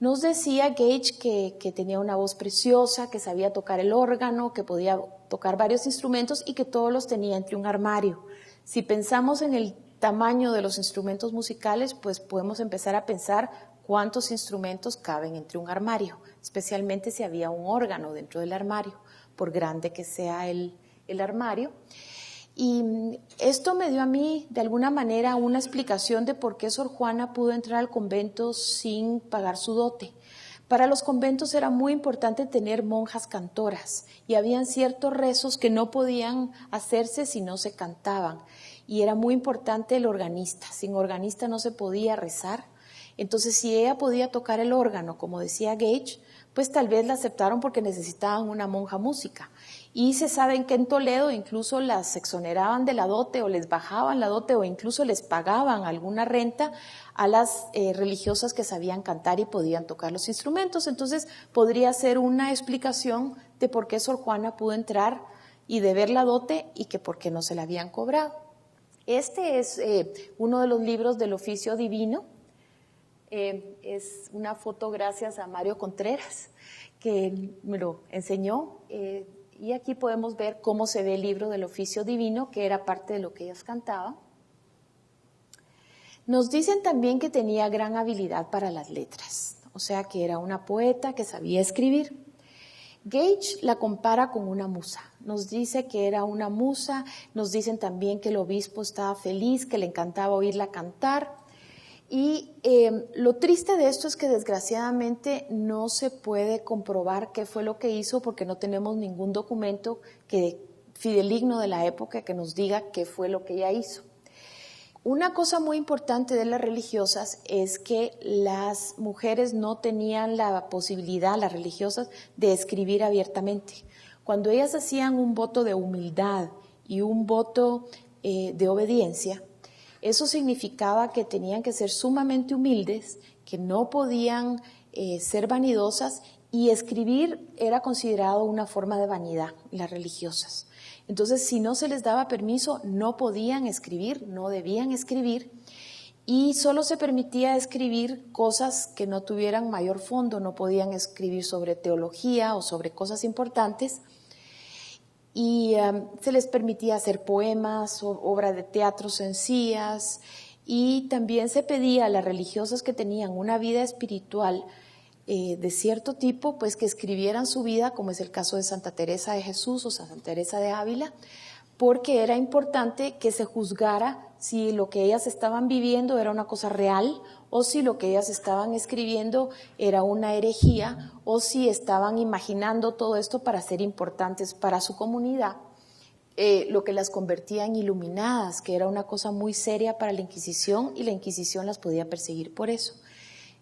Nos decía Gage que tenía una voz preciosa, que sabía tocar el órgano, que podía tocar varios instrumentos y que todos los tenía entre un armario. Si pensamos en el tamaño de los instrumentos musicales, pues podemos empezar a pensar cuántos instrumentos caben entre un armario, especialmente si había un órgano dentro del armario, por grande que sea el armario. Y esto me dio a mí, de alguna manera, una explicación de por qué Sor Juana pudo entrar al convento sin pagar su dote. Para los conventos era muy importante tener monjas cantoras y habían ciertos rezos que no podían hacerse si no se cantaban. Y era muy importante el organista. Sin organista no se podía rezar. Entonces, si ella podía tocar el órgano, como decía Gage, pues tal vez la aceptaron porque necesitaban una monja música. Y se sabe que en Toledo incluso las exoneraban de la dote o les bajaban la dote o incluso les pagaban alguna renta a las religiosas que sabían cantar y podían tocar los instrumentos. Entonces podría ser una explicación de por qué Sor Juana pudo entrar y deber la dote y que por qué no se la habían cobrado. Este es uno de los libros del Oficio Divino. Es una foto gracias a Mario Contreras, que me lo enseñó. Y aquí podemos ver cómo se ve el libro del Oficio Divino, que era parte de lo que ellas cantaban. Nos dicen también que tenía gran habilidad para las letras, o sea que era una poeta que sabía escribir. Gage la compara con una musa, nos dice que era una musa, nos dicen también que el obispo estaba feliz, que le encantaba oírla cantar. Y lo triste de esto es que desgraciadamente no se puede comprobar qué fue lo que hizo porque no tenemos ningún documento fidedigno de la época que nos diga qué fue lo que ella hizo. Una cosa muy importante de las religiosas es que las mujeres no tenían la posibilidad, las religiosas, de escribir abiertamente. Cuando ellas hacían un voto de humildad y un voto de obediencia, eso significaba que tenían que ser sumamente humildes, que no podían ser vanidosas, y escribir era considerado una forma de vanidad, las religiosas. Entonces, si no se les daba permiso, no podían escribir, no debían escribir, y solo se permitía escribir cosas que no tuvieran mayor fondo, no podían escribir sobre teología o sobre cosas importantes. y se les permitía hacer poemas o obras de teatro sencillas, y también se pedía a las religiosas que tenían una vida espiritual de cierto tipo, pues que escribieran su vida, como es el caso de Santa Teresa de Jesús o Santa Teresa de Ávila, porque era importante que se juzgara si lo que ellas estaban viviendo era una cosa real o si lo que ellas estaban escribiendo era una herejía o si estaban imaginando todo esto para ser importantes para su comunidad, lo que las convertía en iluminadas, que era una cosa muy seria para la Inquisición, y la Inquisición las podía perseguir por eso.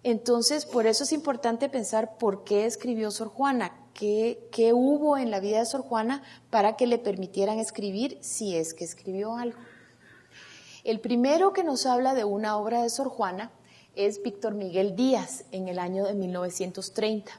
Entonces, por eso es importante pensar por qué escribió Sor Juana, qué hubo en la vida de Sor Juana para que le permitieran escribir, si es que escribió algo. El primero que nos habla de una obra de Sor Juana es Víctor Miguel Díaz, en el año de 1930.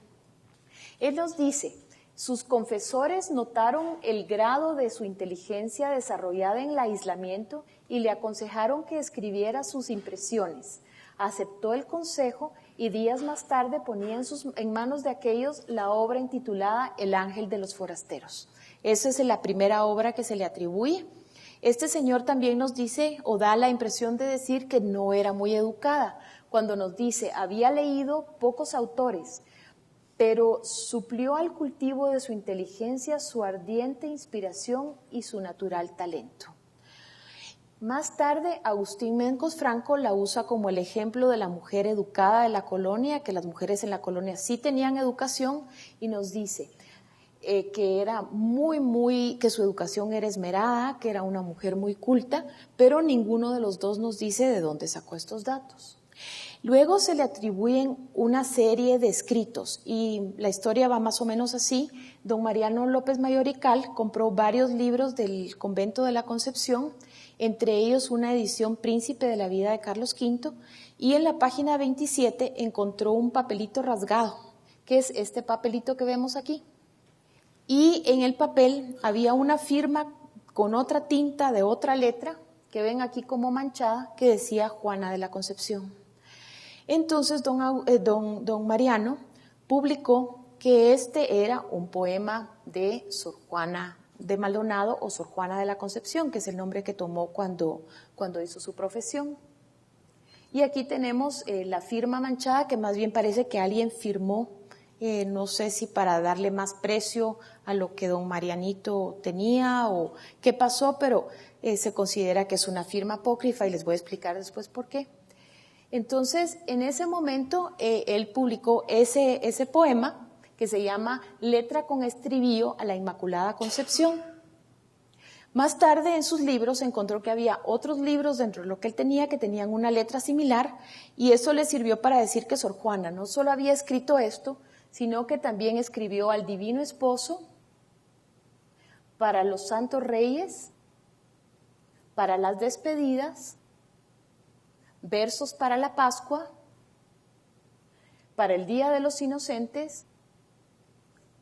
Él nos dice: sus confesores notaron el grado de su inteligencia desarrollada en el aislamiento y le aconsejaron que escribiera sus impresiones. Aceptó el consejo y días más tarde ponía en manos de aquellos la obra intitulada El Ángel de los Forasteros. Esa es la primera obra que se le atribuye. Este señor también nos dice, o da la impresión de decir, que no era muy educada, cuando nos dice: había leído pocos autores, pero suplió al cultivo de su inteligencia su ardiente inspiración y su natural talento. Más tarde, Agustín Mencos Franco la usa como el ejemplo de la mujer educada de la colonia, que las mujeres en la colonia sí tenían educación, y nos dice que era que su educación era esmerada, que era una mujer muy culta, pero ninguno de los dos nos dice de dónde sacó estos datos. Luego se le atribuyen una serie de escritos, y la historia va más o menos así. Don Mariano López Mayorical compró varios libros del convento de la Concepción, entre ellos una edición Príncipe de la vida de Carlos V, y en la página 27 encontró un papelito rasgado, que es este papelito que vemos aquí. Y en el papel había una firma con otra tinta de otra letra, que ven aquí como manchada, que decía Juana de la Concepción. Entonces don Mariano publicó que este era un poema de Sor Juana de Maldonado o Sor Juana de la Concepción, que es el nombre que tomó cuando hizo su profesión. Y aquí tenemos la firma manchada, que más bien parece que alguien firmó, no sé si para darle más precio a lo que don Marianito tenía o qué pasó, pero se considera que es una firma apócrifa, y les voy a explicar después por qué. Entonces, en ese momento, él publicó ese poema que se llama Letra con estribillo a la Inmaculada Concepción. Más tarde, en sus libros, encontró que había otros libros dentro de lo que él tenía que tenían una letra similar, y eso le sirvió para decir que Sor Juana no solo había escrito esto, sino que también escribió al Divino Esposo, para los Santos Reyes, para las despedidas, versos para la Pascua, para el Día de los Inocentes,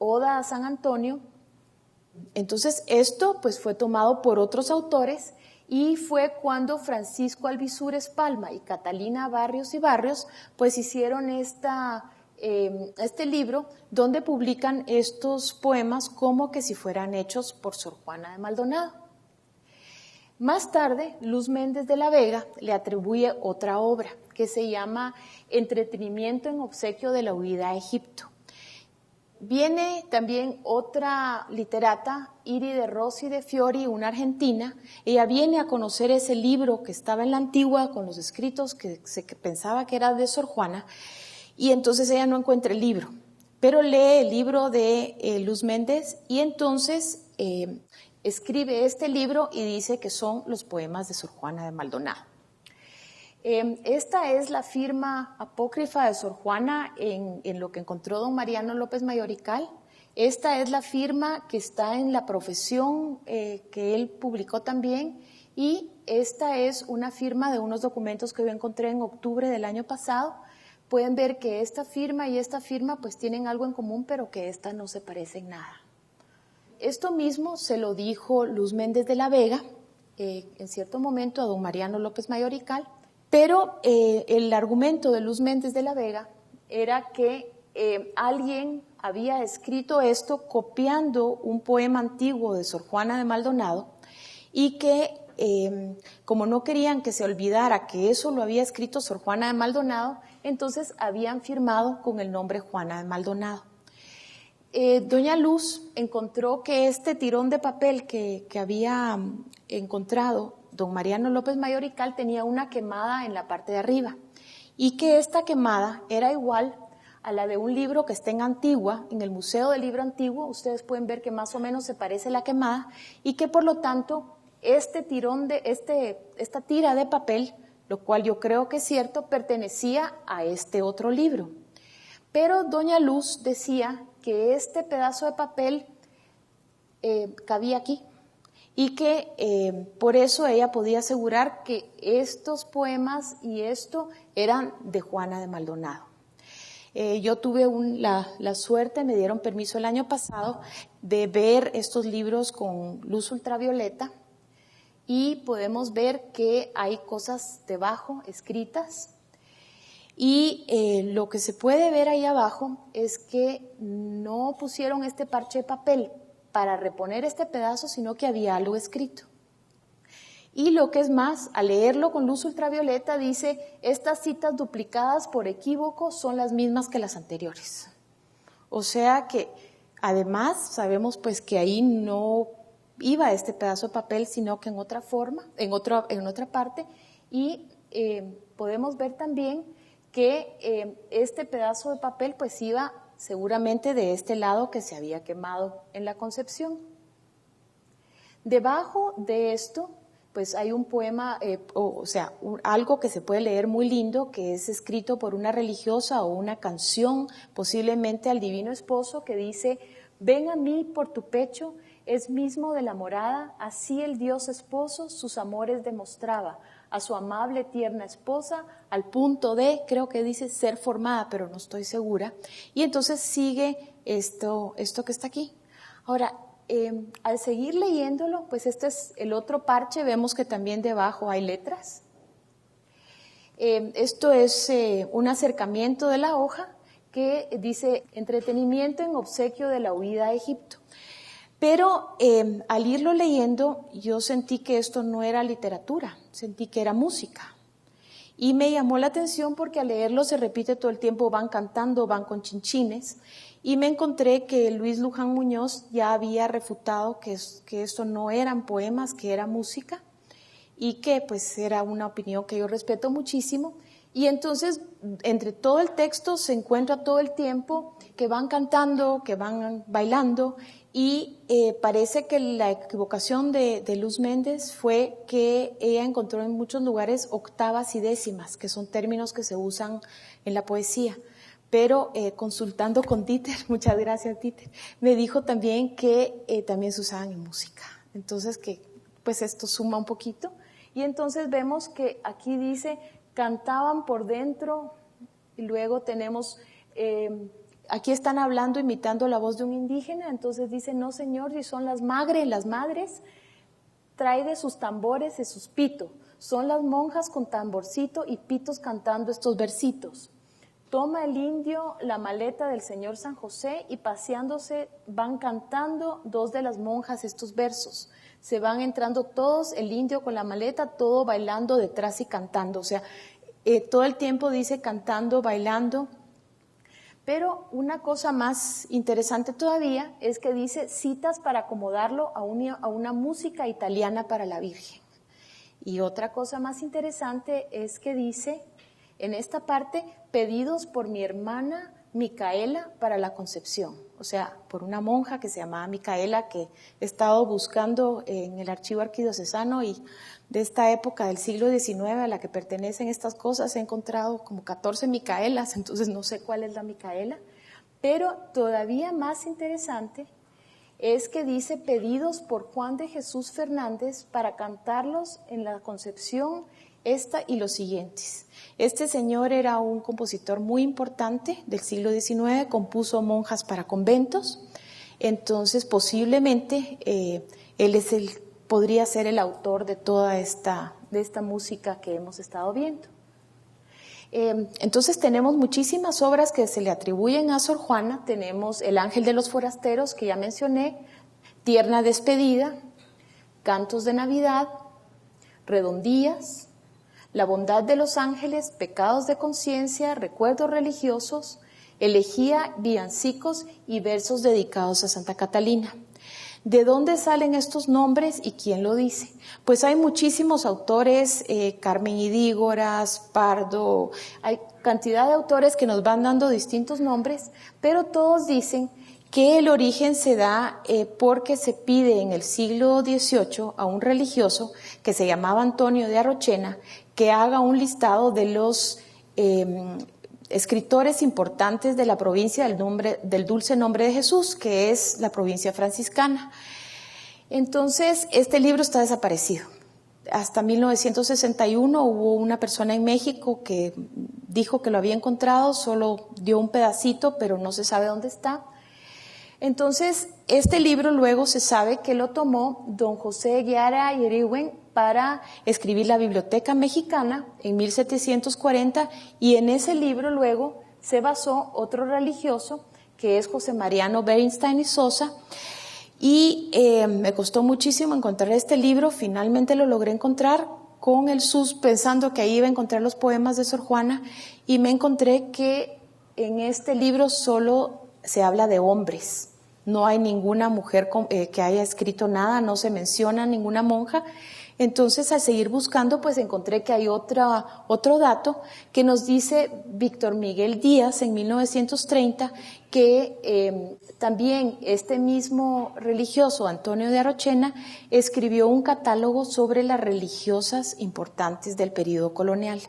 Oda a San Antonio. Entonces esto pues fue tomado por otros autores, y fue cuando Francisco Alvisures Palma y Catalina Barrios y Barrios pues hicieron este libro donde publican estos poemas como que si fueran hechos por Sor Juana de Maldonado. Más tarde, Luz Méndez de la Vega le atribuye otra obra que se llama Entretenimiento en obsequio de la huida a Egipto. Viene también otra literata, Iri de Rossi de Fiori, una argentina. Ella viene a conocer ese libro que estaba en la Antigua con los escritos que pensaba que era de Sor Juana, y entonces ella no encuentra el libro, pero lee el libro de Luz Méndez, y entonces escribe este libro y dice que son los poemas de Sor Juana de Maldonado. Esta es la firma apócrifa de Sor Juana en lo que encontró don Mariano López Mayorical. Esta es la firma que está en la profesión que él publicó también, y esta es una firma de unos documentos que yo encontré en octubre del año pasado. Pueden ver que esta firma y esta firma pues tienen algo en común, pero que esta no se parece en nada. Esto mismo se lo dijo Luz Méndez de la Vega en cierto momento a don Mariano López Mayorical, pero el argumento de Luz Méndez de la Vega era que alguien había escrito esto copiando un poema antiguo de Sor Juana de Maldonado y que como no querían que se olvidara que eso lo había escrito Sor Juana de Maldonado, entonces habían firmado con el nombre Juana de Maldonado. Doña Luz encontró que este tirón de papel que había encontrado don Mariano López Mayorical tenía una quemada en la parte de arriba y que esta quemada era igual a la de un libro que está en Antigua, en el Museo del Libro Antiguo. Ustedes pueden ver que más o menos se parece la quemada y que por lo tanto esta tira de papel, lo cual yo creo que es cierto, pertenecía a este otro libro. Pero doña Luz decía que este pedazo de papel cabía aquí y que por eso ella podía asegurar que estos poemas y esto eran de Juana de Maldonado. Yo tuve la suerte, me dieron permiso el año pasado de ver estos libros con luz ultravioleta y podemos ver que hay cosas debajo escritas y lo que se puede ver ahí abajo es que no pusieron este parche de papel para reponer este pedazo, sino que había algo escrito. Y lo que es más, al leerlo con luz ultravioleta dice, estas citas duplicadas por equívoco son las mismas que las anteriores. O sea que además sabemos pues que ahí no iba este pedazo de papel, sino que en otra forma, en otra parte, y podemos ver también que este pedazo de papel pues iba seguramente de este lado que se había quemado en la Concepción. Debajo de esto pues hay un poema, algo que se puede leer muy lindo, que es escrito por una religiosa o una canción, posiblemente al Divino Esposo, que dice: ven a mí por tu pecho, es mismo de la morada, así el Dios Esposo sus amores demostraba a su amable tierna esposa, al punto de, creo que dice ser formada, pero no estoy segura, y entonces sigue esto que está aquí. Ahora, al seguir leyéndolo, pues este es el otro parche, vemos que también debajo hay letras. Esto es un acercamiento de la hoja que dice entretenimiento en obsequio de la huida a Egipto. Pero al irlo leyendo, yo sentí que esto no era literatura, sentí que era música. Y me llamó la atención porque al leerlo se repite todo el tiempo, van cantando, van con chinchines. Y me encontré que Luis Luján Muñoz ya había refutado que esto no eran poemas, que era música, y que pues era una opinión que yo respeto muchísimo. Y entonces, entre todo el texto se encuentra todo el tiempo que van cantando, que van bailando, y parece que la equivocación de Luz Méndez fue que ella encontró en muchos lugares octavas y décimas, que son términos que se usan en la poesía. Pero consultando con Dieter, muchas gracias Dieter, me dijo también que también se usaban en música. Entonces que pues esto suma un poquito. Y entonces vemos que aquí dice, cantaban por dentro, y luego tenemos, aquí están hablando, imitando la voz de un indígena, entonces dice, no señor, si son las madres, trae de sus tambores y sus pitos, son las monjas con tamborcito y pitos cantando estos versitos. Toma el indio la maleta del señor San José y paseándose van cantando dos de las monjas estos versos. Se van entrando todos, el indio con la maleta, todo bailando detrás y cantando. O sea, todo el tiempo dice cantando, bailando. Pero una cosa más interesante todavía es que dice citas para acomodarlo a una música italiana para la Virgen. Y otra cosa más interesante es que dice, en esta parte, pedidos por mi hermana Micaela para la Concepción, o sea, por una monja que se llamaba Micaela, que he estado buscando en el archivo arquidiocesano y de esta época del siglo XIX a la que pertenecen estas cosas, he encontrado como 14 Micaelas, entonces no sé cuál es la Micaela, pero todavía más interesante es que dice pedidos por Juan de Jesús Fernández para cantarlos en la Concepción, esta y los siguientes. Este señor era un compositor muy importante del siglo XIX, compuso monjas para conventos, entonces posiblemente él podría ser el autor de toda esta música que hemos estado viendo. Entonces tenemos muchísimas obras que se le atribuyen a Sor Juana. Tenemos El Ángel de los Forasteros, que ya mencioné, Tierna Despedida, Cantos de Navidad, Redondías, La Bondad de los Ángeles, Pecados de Conciencia, Recuerdos Religiosos, Elegía, Villancicos y versos dedicados a Santa Catalina. ¿De dónde salen estos nombres y quién lo dice? Pues hay muchísimos autores, Carmen Idígoras, Pardo, hay cantidad de autores que nos van dando distintos nombres, pero todos dicen que el origen se da porque se pide en el siglo XVIII a un religioso que se llamaba Antonio de Arochena que haga un listado de los escritores importantes de la provincia del Dulce Nombre de Jesús, que es la provincia franciscana. Entonces, este libro está desaparecido. Hasta 1961 hubo una persona en México que dijo que lo había encontrado, solo dio un pedacito, pero no se sabe dónde está. Entonces, este libro luego se sabe que lo tomó don José Guiara y Eriwen para escribir la Biblioteca Mexicana en 1740, y en ese libro luego se basó otro religioso que es José Mariano Bernstein y Sosa, y me costó muchísimo encontrar este libro. Finalmente lo logré encontrar con el SUS, pensando que ahí iba a encontrar los poemas de Sor Juana, y me encontré que en este libro solo se habla de hombres. No hay ninguna mujer que haya escrito nada, no se menciona ninguna monja. Entonces, al seguir buscando, pues encontré que hay otro dato que nos dice Víctor Miguel Díaz en 1930, que también este mismo religioso, Antonio de Arochena, escribió un catálogo sobre las religiosas importantes del periodo colonial,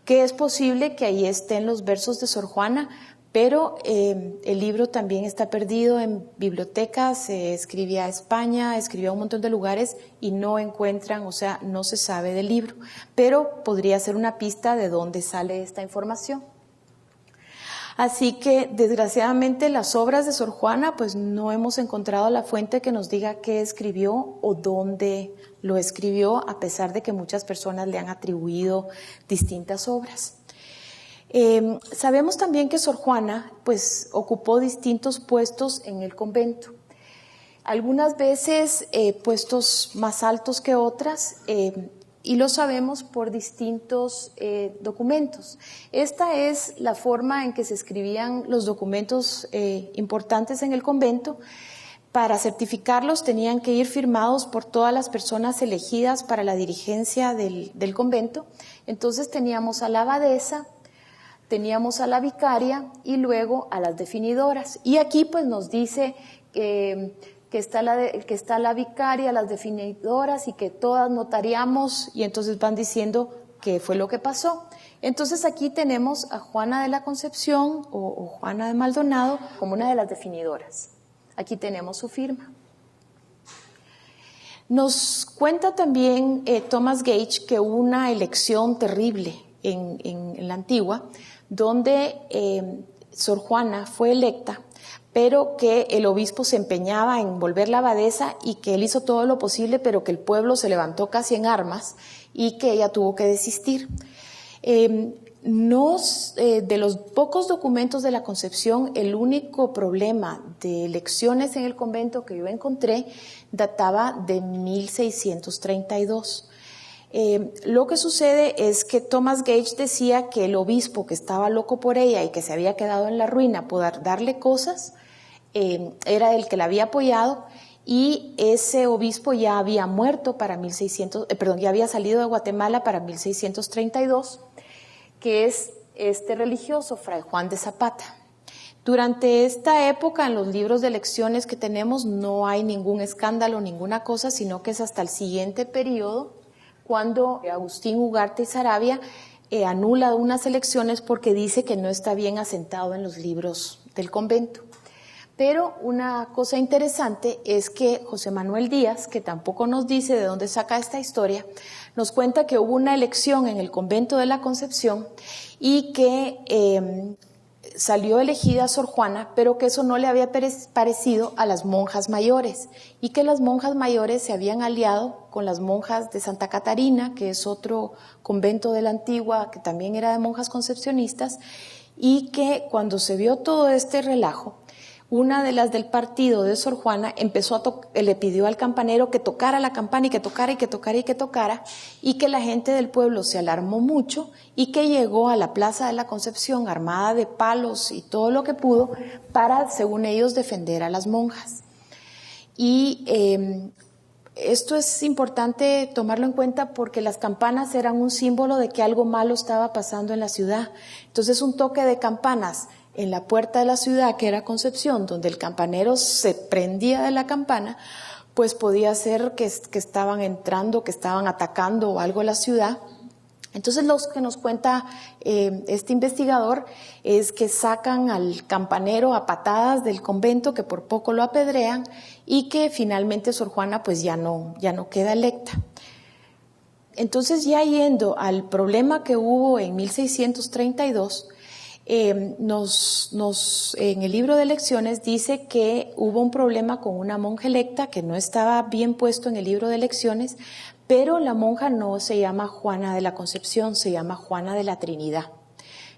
que es posible que ahí estén los versos de Sor Juana, pero el libro también está perdido en bibliotecas, se escribía a España, escribía a un montón de lugares y no encuentran, o sea, no se sabe del libro, pero podría ser una pista de dónde sale esta información. Así que, desgraciadamente, las obras de Sor Juana, pues no hemos encontrado la fuente que nos diga qué escribió o dónde lo escribió, a pesar de que muchas personas le han atribuido distintas obras. Sabemos también que Sor Juana pues ocupó distintos puestos en el convento, algunas veces puestos más altos que otras, y lo sabemos por distintos documentos. Esta es la forma en que se escribían los documentos importantes en el convento. Para certificarlos tenían que ir firmados por todas las personas elegidas para la dirigencia del convento. Entonces teníamos a la abadesa, teníamos a la vicaria y luego a las definidoras. Y aquí pues nos dice que está la vicaria, las definidoras, y que todas notariamos, y entonces van diciendo qué fue lo que pasó. Entonces aquí tenemos a Juana de la Concepción o Juana de Maldonado como una de las definidoras. Aquí tenemos su firma. Nos cuenta también Thomas Gage que hubo una elección terrible en la antigua, donde Sor Juana fue electa, pero que el obispo se empeñaba en volverla abadesa y que él hizo todo lo posible, pero que el pueblo se levantó casi en armas y que ella tuvo que desistir. De los pocos documentos de la Concepción, el único problema de elecciones en el convento que yo encontré databa de 1632. Lo que sucede es que Thomas Gage decía que el obispo, que estaba loco por ella y que se había quedado en la ruina por darle cosas, era el que la había apoyado, y ese obispo ya había muerto para ya había salido de Guatemala para 1632, que es este religioso, Fray Juan de Zapata. Durante esta época, en los libros de elecciones que tenemos, no hay ningún escándalo, ninguna cosa, sino que es hasta el siguiente periodo, cuando Agustín Ugarte y Saravia anula unas elecciones porque dice que no está bien asentado en los libros del convento. Pero una cosa interesante es que José Manuel Díaz, que tampoco nos dice de dónde saca esta historia, nos cuenta que hubo una elección en el convento de la Concepción y que salió elegida Sor Juana, pero que eso no le había parecido a las monjas mayores y que las monjas mayores se habían aliado con las monjas de Santa Catarina, que es otro convento de la Antigua que también era de monjas concepcionistas, y que cuando se vio todo este relajo, una de las del partido de Sor Juana le pidió al campanero que tocara la campana y que tocara y que tocara y que tocara, y que la gente del pueblo se alarmó mucho y que llegó a la Plaza de la Concepción armada de palos y todo lo que pudo para, según ellos, defender a las monjas. Y esto es importante tomarlo en cuenta porque las campanas eran un símbolo de que algo malo estaba pasando en la ciudad. Entonces, un toque de campanas en la puerta de la ciudad, que era Concepción, donde el campanero se prendía de la campana, pues podía ser que estaban entrando, que estaban atacando o algo a la ciudad. Entonces, lo que nos cuenta este investigador es que sacan al campanero a patadas del convento, que por poco lo apedrean, y que finalmente Sor Juana pues ya no queda electa. Entonces, ya yendo al problema que hubo en 1632, en el libro de lecciones dice que hubo un problema con una monja electa que no estaba bien puesto en el libro de lecciones, pero la monja no se llama Juana de la Concepción, se llama Juana de la Trinidad.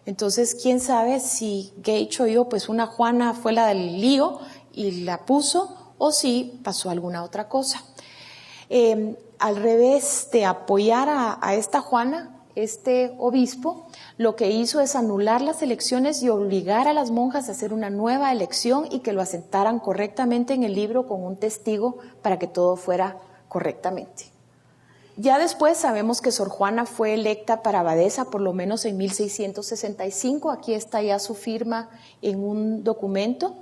Entonces, quién sabe si Gage oyó, pues una Juana fue la del lío y la puso, o si pasó alguna otra cosa. Al revés de apoyar a esta Juana, este obispo lo que hizo es anular las elecciones y obligar a las monjas a hacer una nueva elección y que lo asentaran correctamente en el libro con un testigo para que todo fuera correctamente. Ya después sabemos que Sor Juana fue electa para abadesa por lo menos en 1665. Aquí está ya su firma en un documento.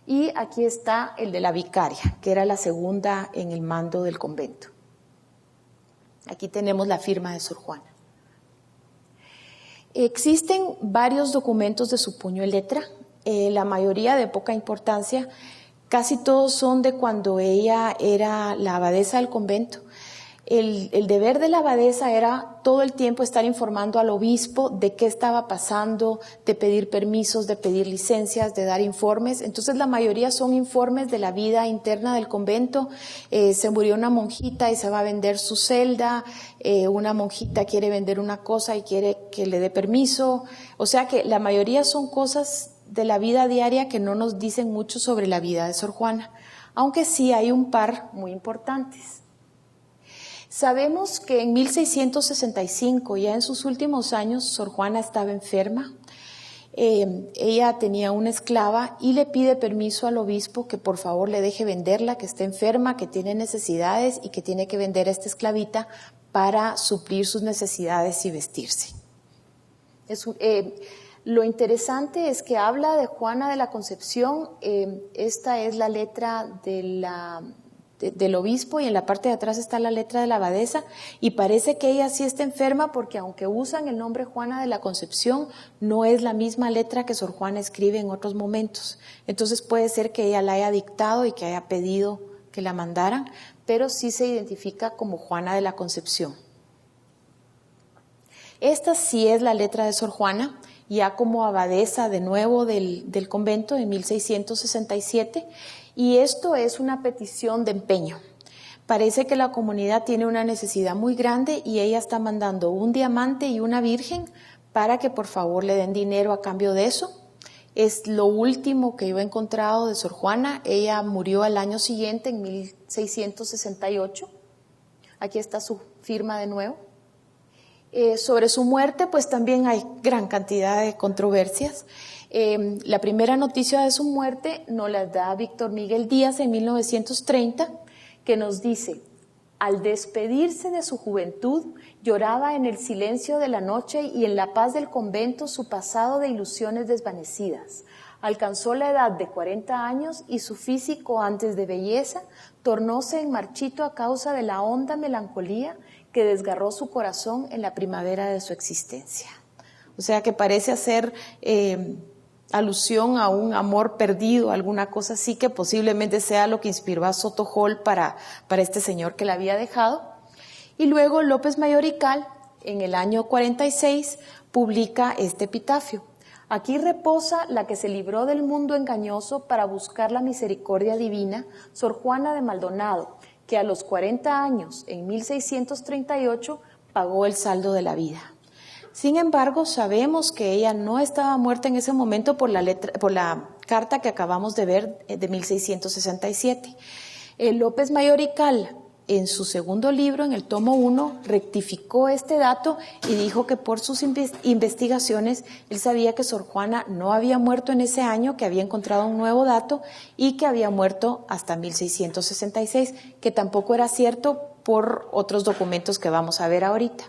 Y aquí está el de la vicaria, que era la segunda en el mando del convento. Aquí tenemos la firma de Sor Juana. Existen varios documentos de su puño y letra, la mayoría de poca importancia, casi todos son de cuando ella era la abadesa del convento. El deber de la abadesa era todo el tiempo estar informando al obispo de qué estaba pasando, de pedir permisos, de pedir licencias, de dar informes. Entonces la mayoría son informes de la vida interna del convento. Se murió una monjita y se va a vender su celda, una monjita quiere vender una cosa y quiere que le dé permiso. O sea que la mayoría son cosas de la vida diaria que no nos dicen mucho sobre la vida de Sor Juana, aunque sí hay un par muy importantes. Sabemos que en 1665, ya en sus últimos años, Sor Juana estaba enferma. Ella tenía una esclava y le pide permiso al obispo que por favor le deje venderla, que está enferma, que tiene necesidades y que tiene que vender a esta esclavita para suplir sus necesidades y vestirse. Lo interesante es que habla de Juana de la Concepción. Esta es la letra del obispo y en la parte de atrás está la letra de la abadesa y parece que ella sí está enferma porque aunque usan el nombre Juana de la Concepción, no es la misma letra que Sor Juana escribe en otros momentos. Entonces puede ser que ella la haya dictado y que haya pedido que la mandaran, pero sí se identifica como Juana de la Concepción. Esta sí es la letra de Sor Juana, ya como abadesa de nuevo del convento en 1667, y esto es una petición de empeño. Parece que la comunidad tiene una necesidad muy grande y ella está mandando un diamante y una virgen para que por favor le den dinero a cambio de eso. Es lo último que yo he encontrado de Sor Juana. Ella murió al año siguiente, en 1668. Aquí está su firma de nuevo. Sobre su muerte, pues también hay gran cantidad de controversias. La primera noticia de su muerte nos la da Víctor Miguel Díaz en 1930, que nos dice: al despedirse de su juventud, lloraba en el silencio de la noche y en la paz del convento su pasado de ilusiones desvanecidas. Alcanzó la edad de 40 años y su físico, antes de belleza, tornóse en marchito a causa de la honda melancolía que desgarró su corazón en la primavera de su existencia. O sea que parece hacer alusión a un amor perdido, alguna cosa así, que posiblemente sea lo que inspiró a Soto Hall para este señor que la había dejado. Y luego López Mayor y Cal, en el año 46, publica este epitafio: Aquí reposa la que se libró del mundo engañoso para buscar la misericordia divina, Sor Juana de Maldonado, que a los 40 años, en 1638, pagó el saldo de la vida. Sin embargo, sabemos que ella no estaba muerta en ese momento por la carta que acabamos de ver de 1667. López Mayorical, en su segundo libro, en el tomo 1, rectificó este dato y dijo que por sus investigaciones él sabía que Sor Juana no había muerto en ese año, que había encontrado un nuevo dato y que había muerto hasta 1666, que tampoco era cierto por otros documentos que vamos a ver ahorita.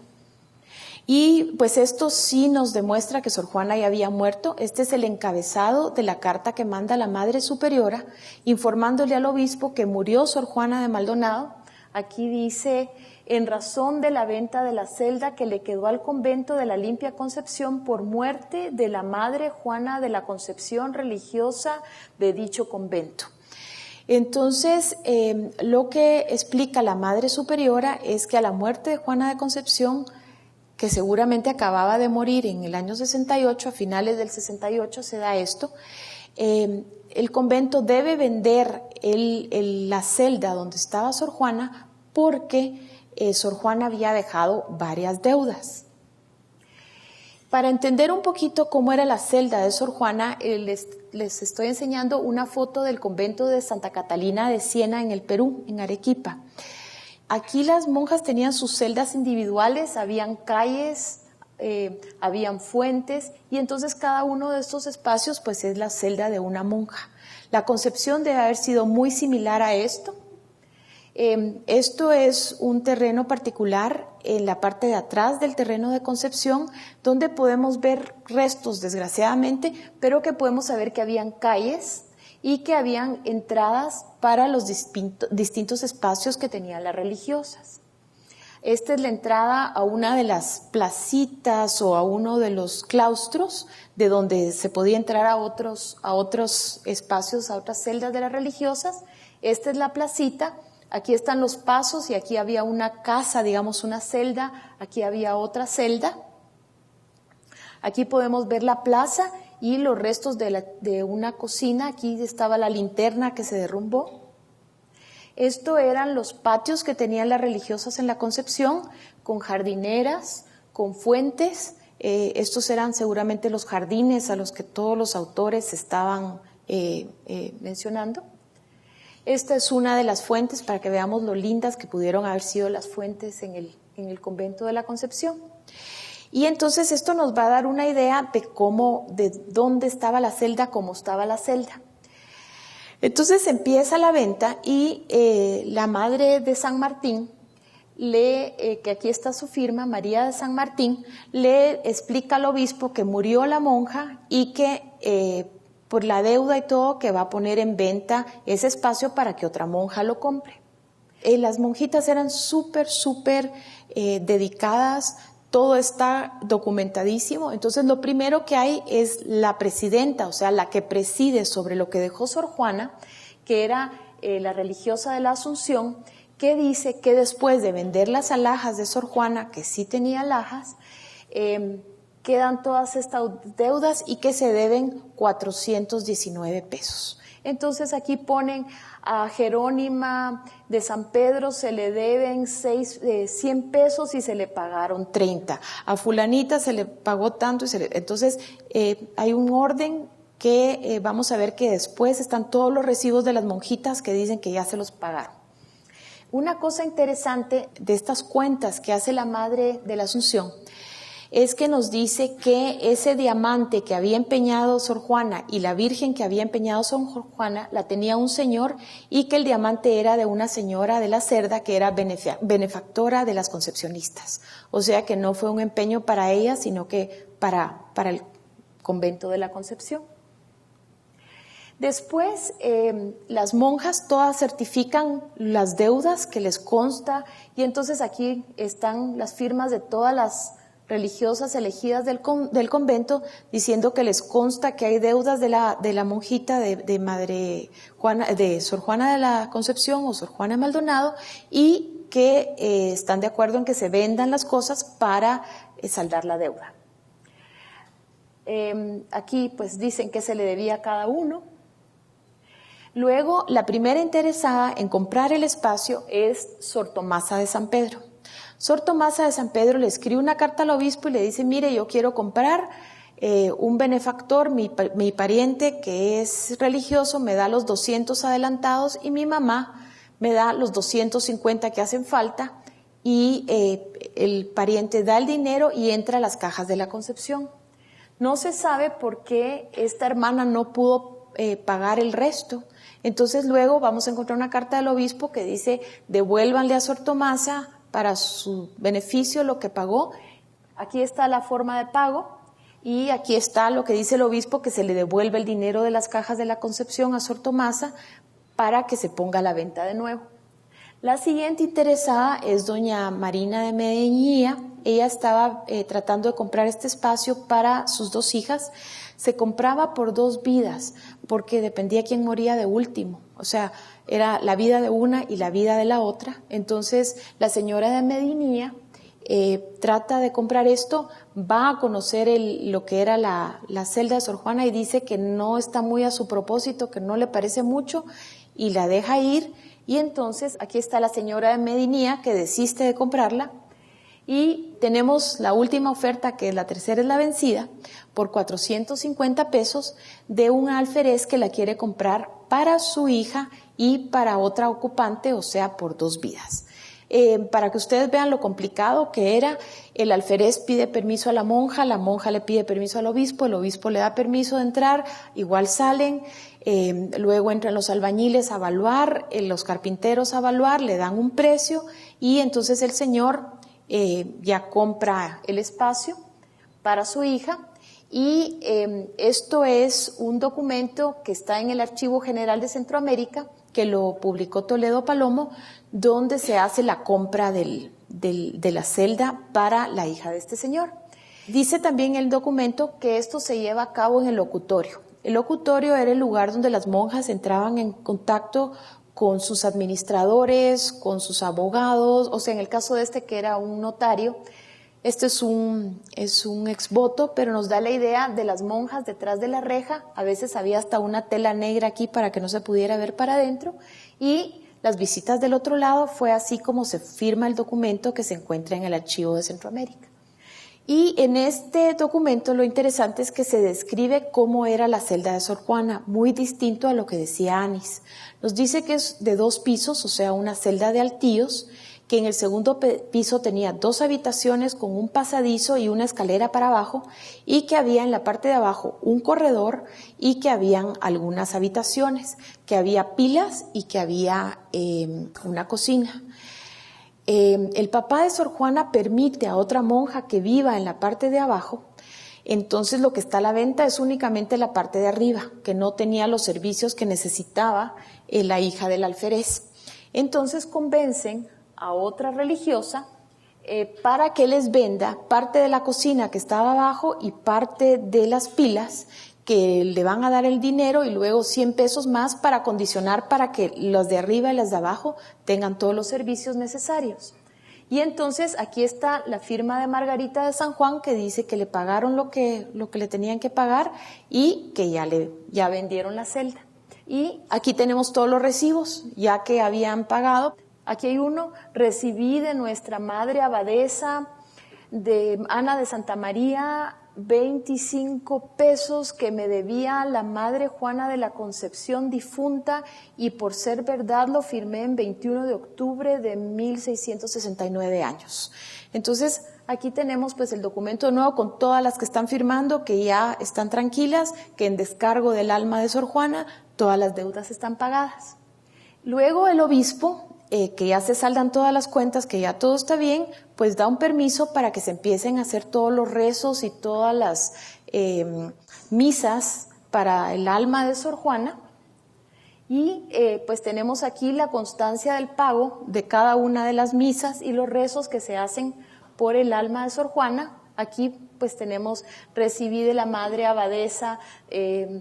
Y pues esto sí nos demuestra que Sor Juana ya había muerto. Este es el encabezado de la carta que manda la Madre Superiora, informándole al obispo que murió Sor Juana de Maldonado. Aquí dice, en razón de la venta de la celda que le quedó al convento de la Limpia Concepción por muerte de la Madre Juana de la Concepción religiosa de dicho convento. Entonces, lo que explica la Madre Superiora es que a la muerte de Juana de Concepción, que seguramente acababa de morir en el año 68, a finales del 68 se da esto, el convento debe vender la celda donde estaba Sor Juana porque Sor Juana había dejado varias deudas. Para entender un poquito cómo era la celda de Sor Juana, les estoy enseñando una foto del convento de Santa Catalina de Siena en el Perú, en Arequipa. Aquí las monjas tenían sus celdas individuales, habían calles, habían fuentes, y entonces cada uno de estos espacios pues es la celda de una monja. La Concepción debe haber sido muy similar a esto. Esto es un terreno particular en la parte de atrás del terreno de Concepción, donde podemos ver restos, desgraciadamente, pero que podemos saber que habían calles y que habían entradas para los distintos espacios que tenían las religiosas. Esta es la entrada a una de las placitas o a uno de los claustros de donde se podía entrar a otros espacios, a otras celdas de las religiosas. Esta es la placita, aquí están los pasos y aquí había una casa, digamos una celda, aquí había otra celda. Aquí podemos ver la plaza y los restos de una cocina, aquí estaba la linterna que se derrumbó. Esto eran los patios que tenían las religiosas en la Concepción, con jardineras, con fuentes. Estos eran seguramente los jardines a los que todos los autores estaban mencionando. Esta es una de las fuentes para que veamos lo lindas que pudieron haber sido las fuentes en el convento de la Concepción. Y entonces esto nos va a dar una idea de dónde estaba la celda, cómo estaba la celda. Entonces empieza la venta y la Madre de San Martín, que aquí está su firma, María de San Martín, le explica al obispo que murió la monja y que por la deuda y todo, que va a poner en venta ese espacio para que otra monja lo compre. Las monjitas eran súper dedicadas. Todo está documentadísimo. Entonces lo primero que hay es la presidenta, o sea, la que preside sobre lo que dejó Sor Juana, que era la religiosa de la Asunción, que dice que después de vender las alhajas de Sor Juana, que sí tenía alhajas, quedan todas estas deudas y que se deben 419 pesos. Entonces aquí ponen a Jerónima de San Pedro se le deben 100 pesos y se le pagaron 30. A fulanita se le pagó tanto. Entonces hay un orden que vamos a ver que después están todos los recibos de las monjitas que dicen que ya se los pagaron. Una cosa interesante de estas cuentas que hace la Madre de la Asunción es que nos dice que ese diamante que había empeñado Sor Juana y la Virgen que había empeñado Sor Juana la tenía un señor y que el diamante era de una señora de la Cerda que era benefactora de las concepcionistas. O sea que no fue un empeño para ella, sino que para el convento de la Concepción. Después, las monjas todas certifican las deudas que les consta y entonces aquí están las firmas de todas las religiosas elegidas del convento diciendo que les consta que hay deudas de la monjita de Madre Juana, de Sor Juana de la Concepción o Sor Juana de Maldonado y que están de acuerdo en que se vendan las cosas para saldar la deuda. Aquí pues dicen que se le debía a cada uno. Luego, la primera interesada en comprar el espacio es Sor Tomasa de San Pedro. Sor Tomasa de San Pedro le escribe una carta al obispo y le dice, mire, yo quiero comprar, un benefactor, mi pariente que es religioso me da los 200 adelantados y mi mamá me da los 250 que hacen falta, y el pariente da el dinero y entra a las cajas de la Concepción. No se sabe por qué esta hermana no pudo pagar el resto. Entonces luego vamos a encontrar una carta del obispo que dice, devuélvanle a Sor Tomasa para su beneficio lo que pagó. Aquí está la forma de pago y aquí está lo que dice el obispo, que se le devuelve el dinero de las cajas de la Concepción a Sor Tomasa para que se ponga a la venta de nuevo. La siguiente interesada es doña Marina de Medellía. Ella estaba tratando de comprar este espacio para sus 2 hijas. Se compraba por 2 vidas, porque dependía quién moría de último. O sea, era la vida de una y la vida de la otra. Entonces, la señora de Medellía trata de comprar esto, va a conocer lo que era la celda de Sor Juana y dice que no está muy a su propósito, que no le parece mucho, y la deja ir. Y entonces aquí está la señora de Medellía que desiste de comprarla, y tenemos la última oferta, que es la tercera, es la vencida, por 450 pesos de un alférez que la quiere comprar para su hija y para otra ocupante, o sea, por 2 vidas. Para que ustedes vean lo complicado que era, el alférez pide permiso a la monja le pide permiso al obispo, el obispo le da permiso de entrar, igual salen, luego entran los albañiles a evaluar, los carpinteros a evaluar, le dan un precio y entonces el señor ya compra el espacio para su hija. Y esto es un documento que está en el Archivo General de Centroamérica, que lo publicó Toledo Palomo, donde se hace la compra de la celda para la hija de este señor. Dice también el documento que esto se lleva a cabo en el locutorio. El locutorio era el lugar donde las monjas entraban en contacto con sus administradores, con sus abogados, o sea, en el caso de este que era un notario. Este es un exvoto, pero nos da la idea de las monjas detrás de la reja. A veces había hasta una tela negra aquí para que no se pudiera ver para adentro. Y las visitas del otro lado fue así como se firma el documento que se encuentra en el Archivo de Centroamérica. Y en este documento lo interesante es que se describe cómo era la celda de Sor Juana, muy distinto a lo que decía Anis. Nos dice que es de 2 pisos, o sea, una celda de altillos, que en el segundo piso tenía 2 habitaciones con un pasadizo y una escalera para abajo, y que había en la parte de abajo un corredor y que habían algunas habitaciones, que había pilas y que había una cocina. El papá de Sor Juana permite a otra monja que viva en la parte de abajo, entonces lo que está a la venta es únicamente la parte de arriba, que no tenía los servicios que necesitaba la hija del alférez. Entonces convencen a otra religiosa para que les venda parte de la cocina que estaba abajo y parte de las pilas, que le van a dar el dinero y luego 100 pesos más para condicionar para que los de arriba y las de abajo tengan todos los servicios necesarios. Y entonces aquí está la firma de Margarita de San Juan, que dice que le pagaron lo que le tenían que pagar y que ya vendieron la celda. Y aquí tenemos todos los recibos, ya que habían pagado. Aquí hay uno: recibí de nuestra madre abadesa de Ana de Santa María 25 pesos que me debía la madre Juana de la Concepción difunta, y por ser verdad lo firmé en 21 de octubre de 1669 años. Entonces aquí tenemos pues el documento de nuevo con todas las que están firmando, que ya están tranquilas, que en descargo del alma de Sor Juana todas las deudas están pagadas. Luego el obispo, que ya se saldan todas las cuentas, que ya todo está bien, pues da un permiso para que se empiecen a hacer todos los rezos y todas las misas para el alma de Sor Juana. Y pues tenemos aquí la constancia del pago de cada una de las misas y los rezos que se hacen por el alma de Sor Juana. Aquí pues tenemos: recibí de la madre abadesa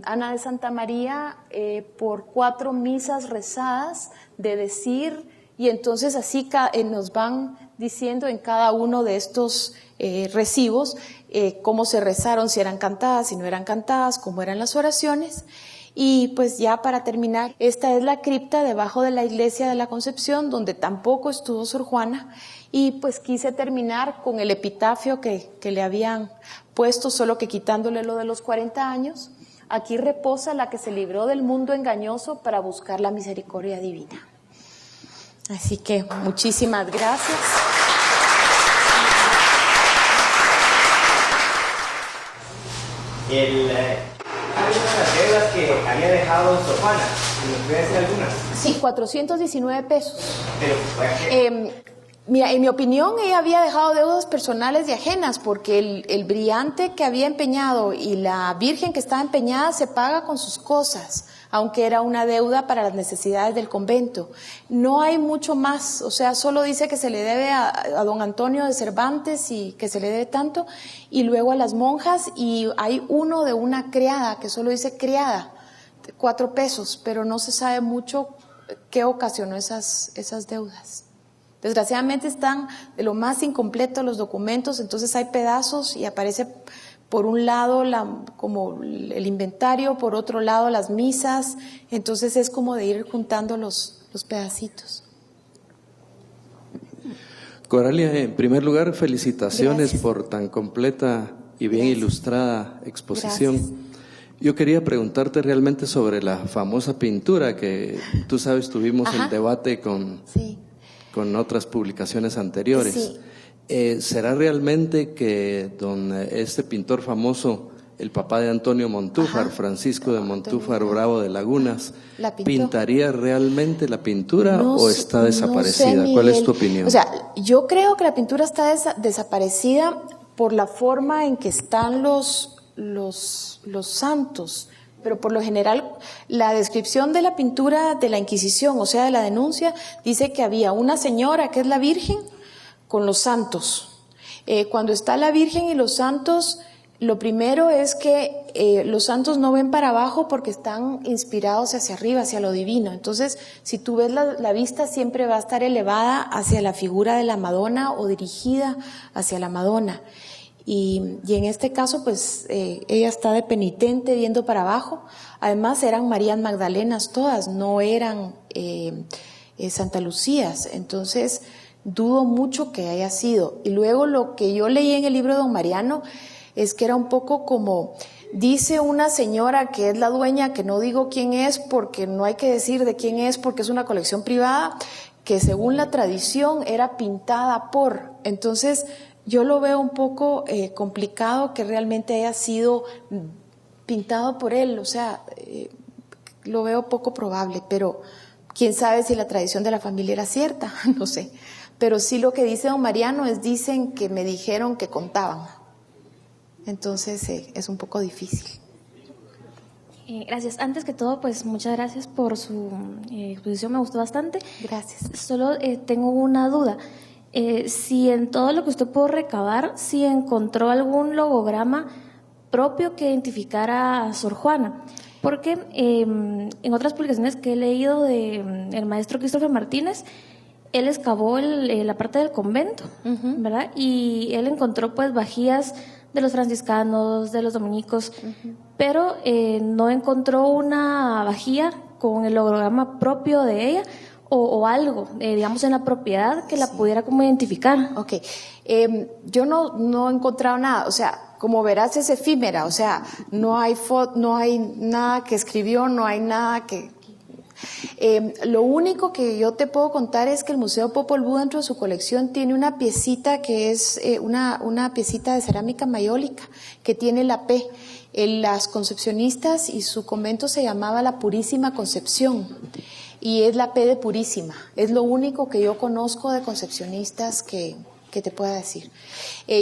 Ana de Santa María por 4 misas rezadas, de decir Y entonces así nos van diciendo en cada uno de estos recibos cómo se rezaron, si eran cantadas, si no eran cantadas, cómo eran las oraciones. Y pues ya para terminar, esta es la cripta debajo de la iglesia de la Concepción, donde tampoco estuvo Sor Juana, y pues quise terminar con el epitafio que le habían puesto, solo que quitándole lo de los 40 años. Aquí reposa la que se libró del mundo engañoso para buscar la misericordia divina. Así que muchísimas gracias. Hay unas deudas que había dejado Sor Juana. ¿Me puede decir algunas? Sí, 419 pesos. Pero, mira, en mi opinión, ella había dejado deudas personales y ajenas, porque el brillante que había empeñado y la virgen que estaba empeñada se paga con sus cosas, aunque era una deuda para las necesidades del convento. No hay mucho más, o sea, solo dice que se le debe a don Antonio de Cervantes y que se le debe tanto, y luego a las monjas, y hay uno de una criada que solo dice criada, 4 pesos, pero no se sabe mucho qué ocasionó esas deudas. Desgraciadamente están de lo más incompletos los documentos, entonces hay pedazos y aparece por un lado como el inventario, por otro lado las misas, entonces es como de ir juntando los pedacitos. Coralia, en primer lugar, felicitaciones Gracias. por tan completa y bien Gracias. ilustrada exposición. Gracias. Yo quería preguntarte realmente sobre la famosa pintura que tú sabes, tuvimos Ajá. el debate con otras publicaciones anteriores. Sí. ¿Será realmente que este pintor famoso, el papá de Antonio Montúfar, Ajá. Francisco de Montúfar Antonio. Bravo de Lagunas, La pintó. pintaría realmente la pintura No o sé- está desaparecida? no sé, ¿Cuál es Miguel. tu opinión? O sea, yo creo que la pintura está desaparecida por la forma en que están los santos, pero por lo general la descripción de la pintura de la Inquisición, o sea, de la denuncia, dice que había una señora que es la Virgen con los santos. Cuando está la Virgen y los santos, lo primero es que los santos no ven para abajo porque están inspirados hacia arriba, hacia lo divino. Entonces, si tú ves la vista, siempre va a estar elevada hacia la figura de la Madonna o dirigida hacia la Madonna. Y en este caso, pues, ella está de penitente viendo para abajo. Además, eran Marías Magdalenas todas, no eran Santa Lucías. Entonces, dudo mucho que haya sido. Y luego lo que yo leí en el libro de don Mariano es que era un poco como, dice una señora que es la dueña, que no digo quién es porque no hay que decir de quién es porque es una colección privada, que según la tradición era pintada por. Entonces, yo lo veo un poco complicado que realmente haya sido pintado por él, o sea, lo veo poco probable, pero quién sabe si la tradición de la familia era cierta, no sé. Pero sí lo que dice don Mariano dicen que me dijeron que contaban. Entonces es un poco difícil. Gracias. Antes que todo, pues muchas gracias por su exposición, me gustó bastante. Gracias. Solo tengo una duda. Si en todo lo que usted pudo recabar, si encontró algún logograma propio que identificara a Sor Juana, porque en otras publicaciones que he leído de el maestro Christopher Martínez, él excavó la parte del convento, ¿verdad? Y él encontró pues vajillas de los franciscanos, de los dominicos, pero no encontró una vajilla con el logograma propio de ella, o algo, digamos, en la propiedad que la pudiera como identificar. Ok, yo no he encontrado nada, o sea, como verás es efímera, o sea, no hay nada que escribió, no hay nada que... lo único que yo te puedo contar es que el Museo Popol Vuh dentro de su colección tiene una piecita que es una piecita de cerámica mayólica que tiene la P. Las concepcionistas y su convento se llamaba la Purísima Concepción. Y es la P de Purísima, es lo único que yo conozco de concepcionistas que te pueda decir.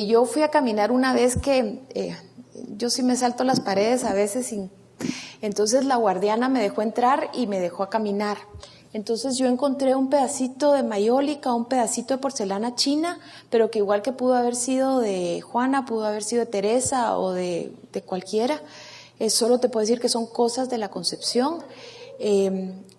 Yo fui a caminar una vez que yo sí me salto las paredes a veces, entonces la guardiana me dejó entrar y me dejó a caminar. Entonces yo encontré un pedacito de mayólica, un pedacito de porcelana china, pero que igual que pudo haber sido de Juana, pudo haber sido de Teresa o de cualquiera. Solo te puedo decir que son cosas de la Concepción.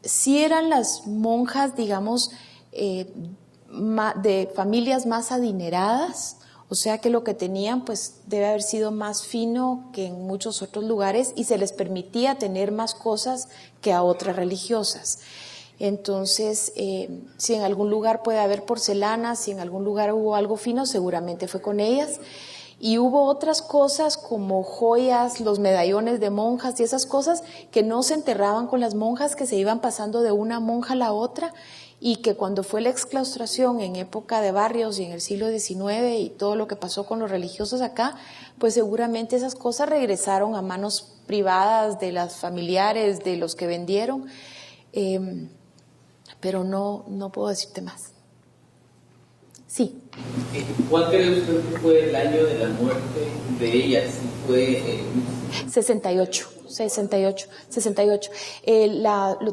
Sí eran las monjas, digamos, de familias más adineradas, o sea que lo que tenían pues debe haber sido más fino que en muchos otros lugares y se les permitía tener más cosas que a otras religiosas. Entonces, si en algún lugar puede haber porcelana, si en algún lugar hubo algo fino, seguramente fue con ellas. Y hubo otras cosas como joyas, los medallones de monjas y esas cosas que no se enterraban con las monjas, que se iban pasando de una monja a la otra, y que cuando fue la exclaustración en época de Barrios y en el siglo XIX y todo lo que pasó con los religiosos acá, pues seguramente esas cosas regresaron a manos privadas de las familiares, de los que vendieron, pero no puedo decirte más. Sí. ¿Cuál cree usted que fue el año de la muerte de ella? Si fue 68.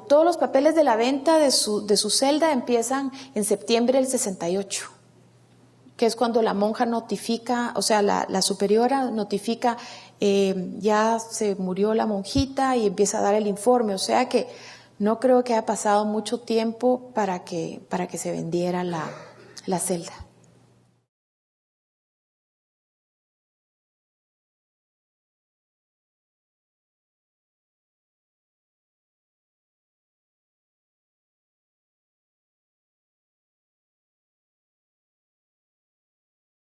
Todos los papeles de la venta de su celda empiezan en septiembre del 68, que es cuando la monja notifica, o sea, la superiora notifica, ya se murió la monjita y empieza a dar el informe, o sea que no creo que haya pasado mucho tiempo para que se vendiera la celda.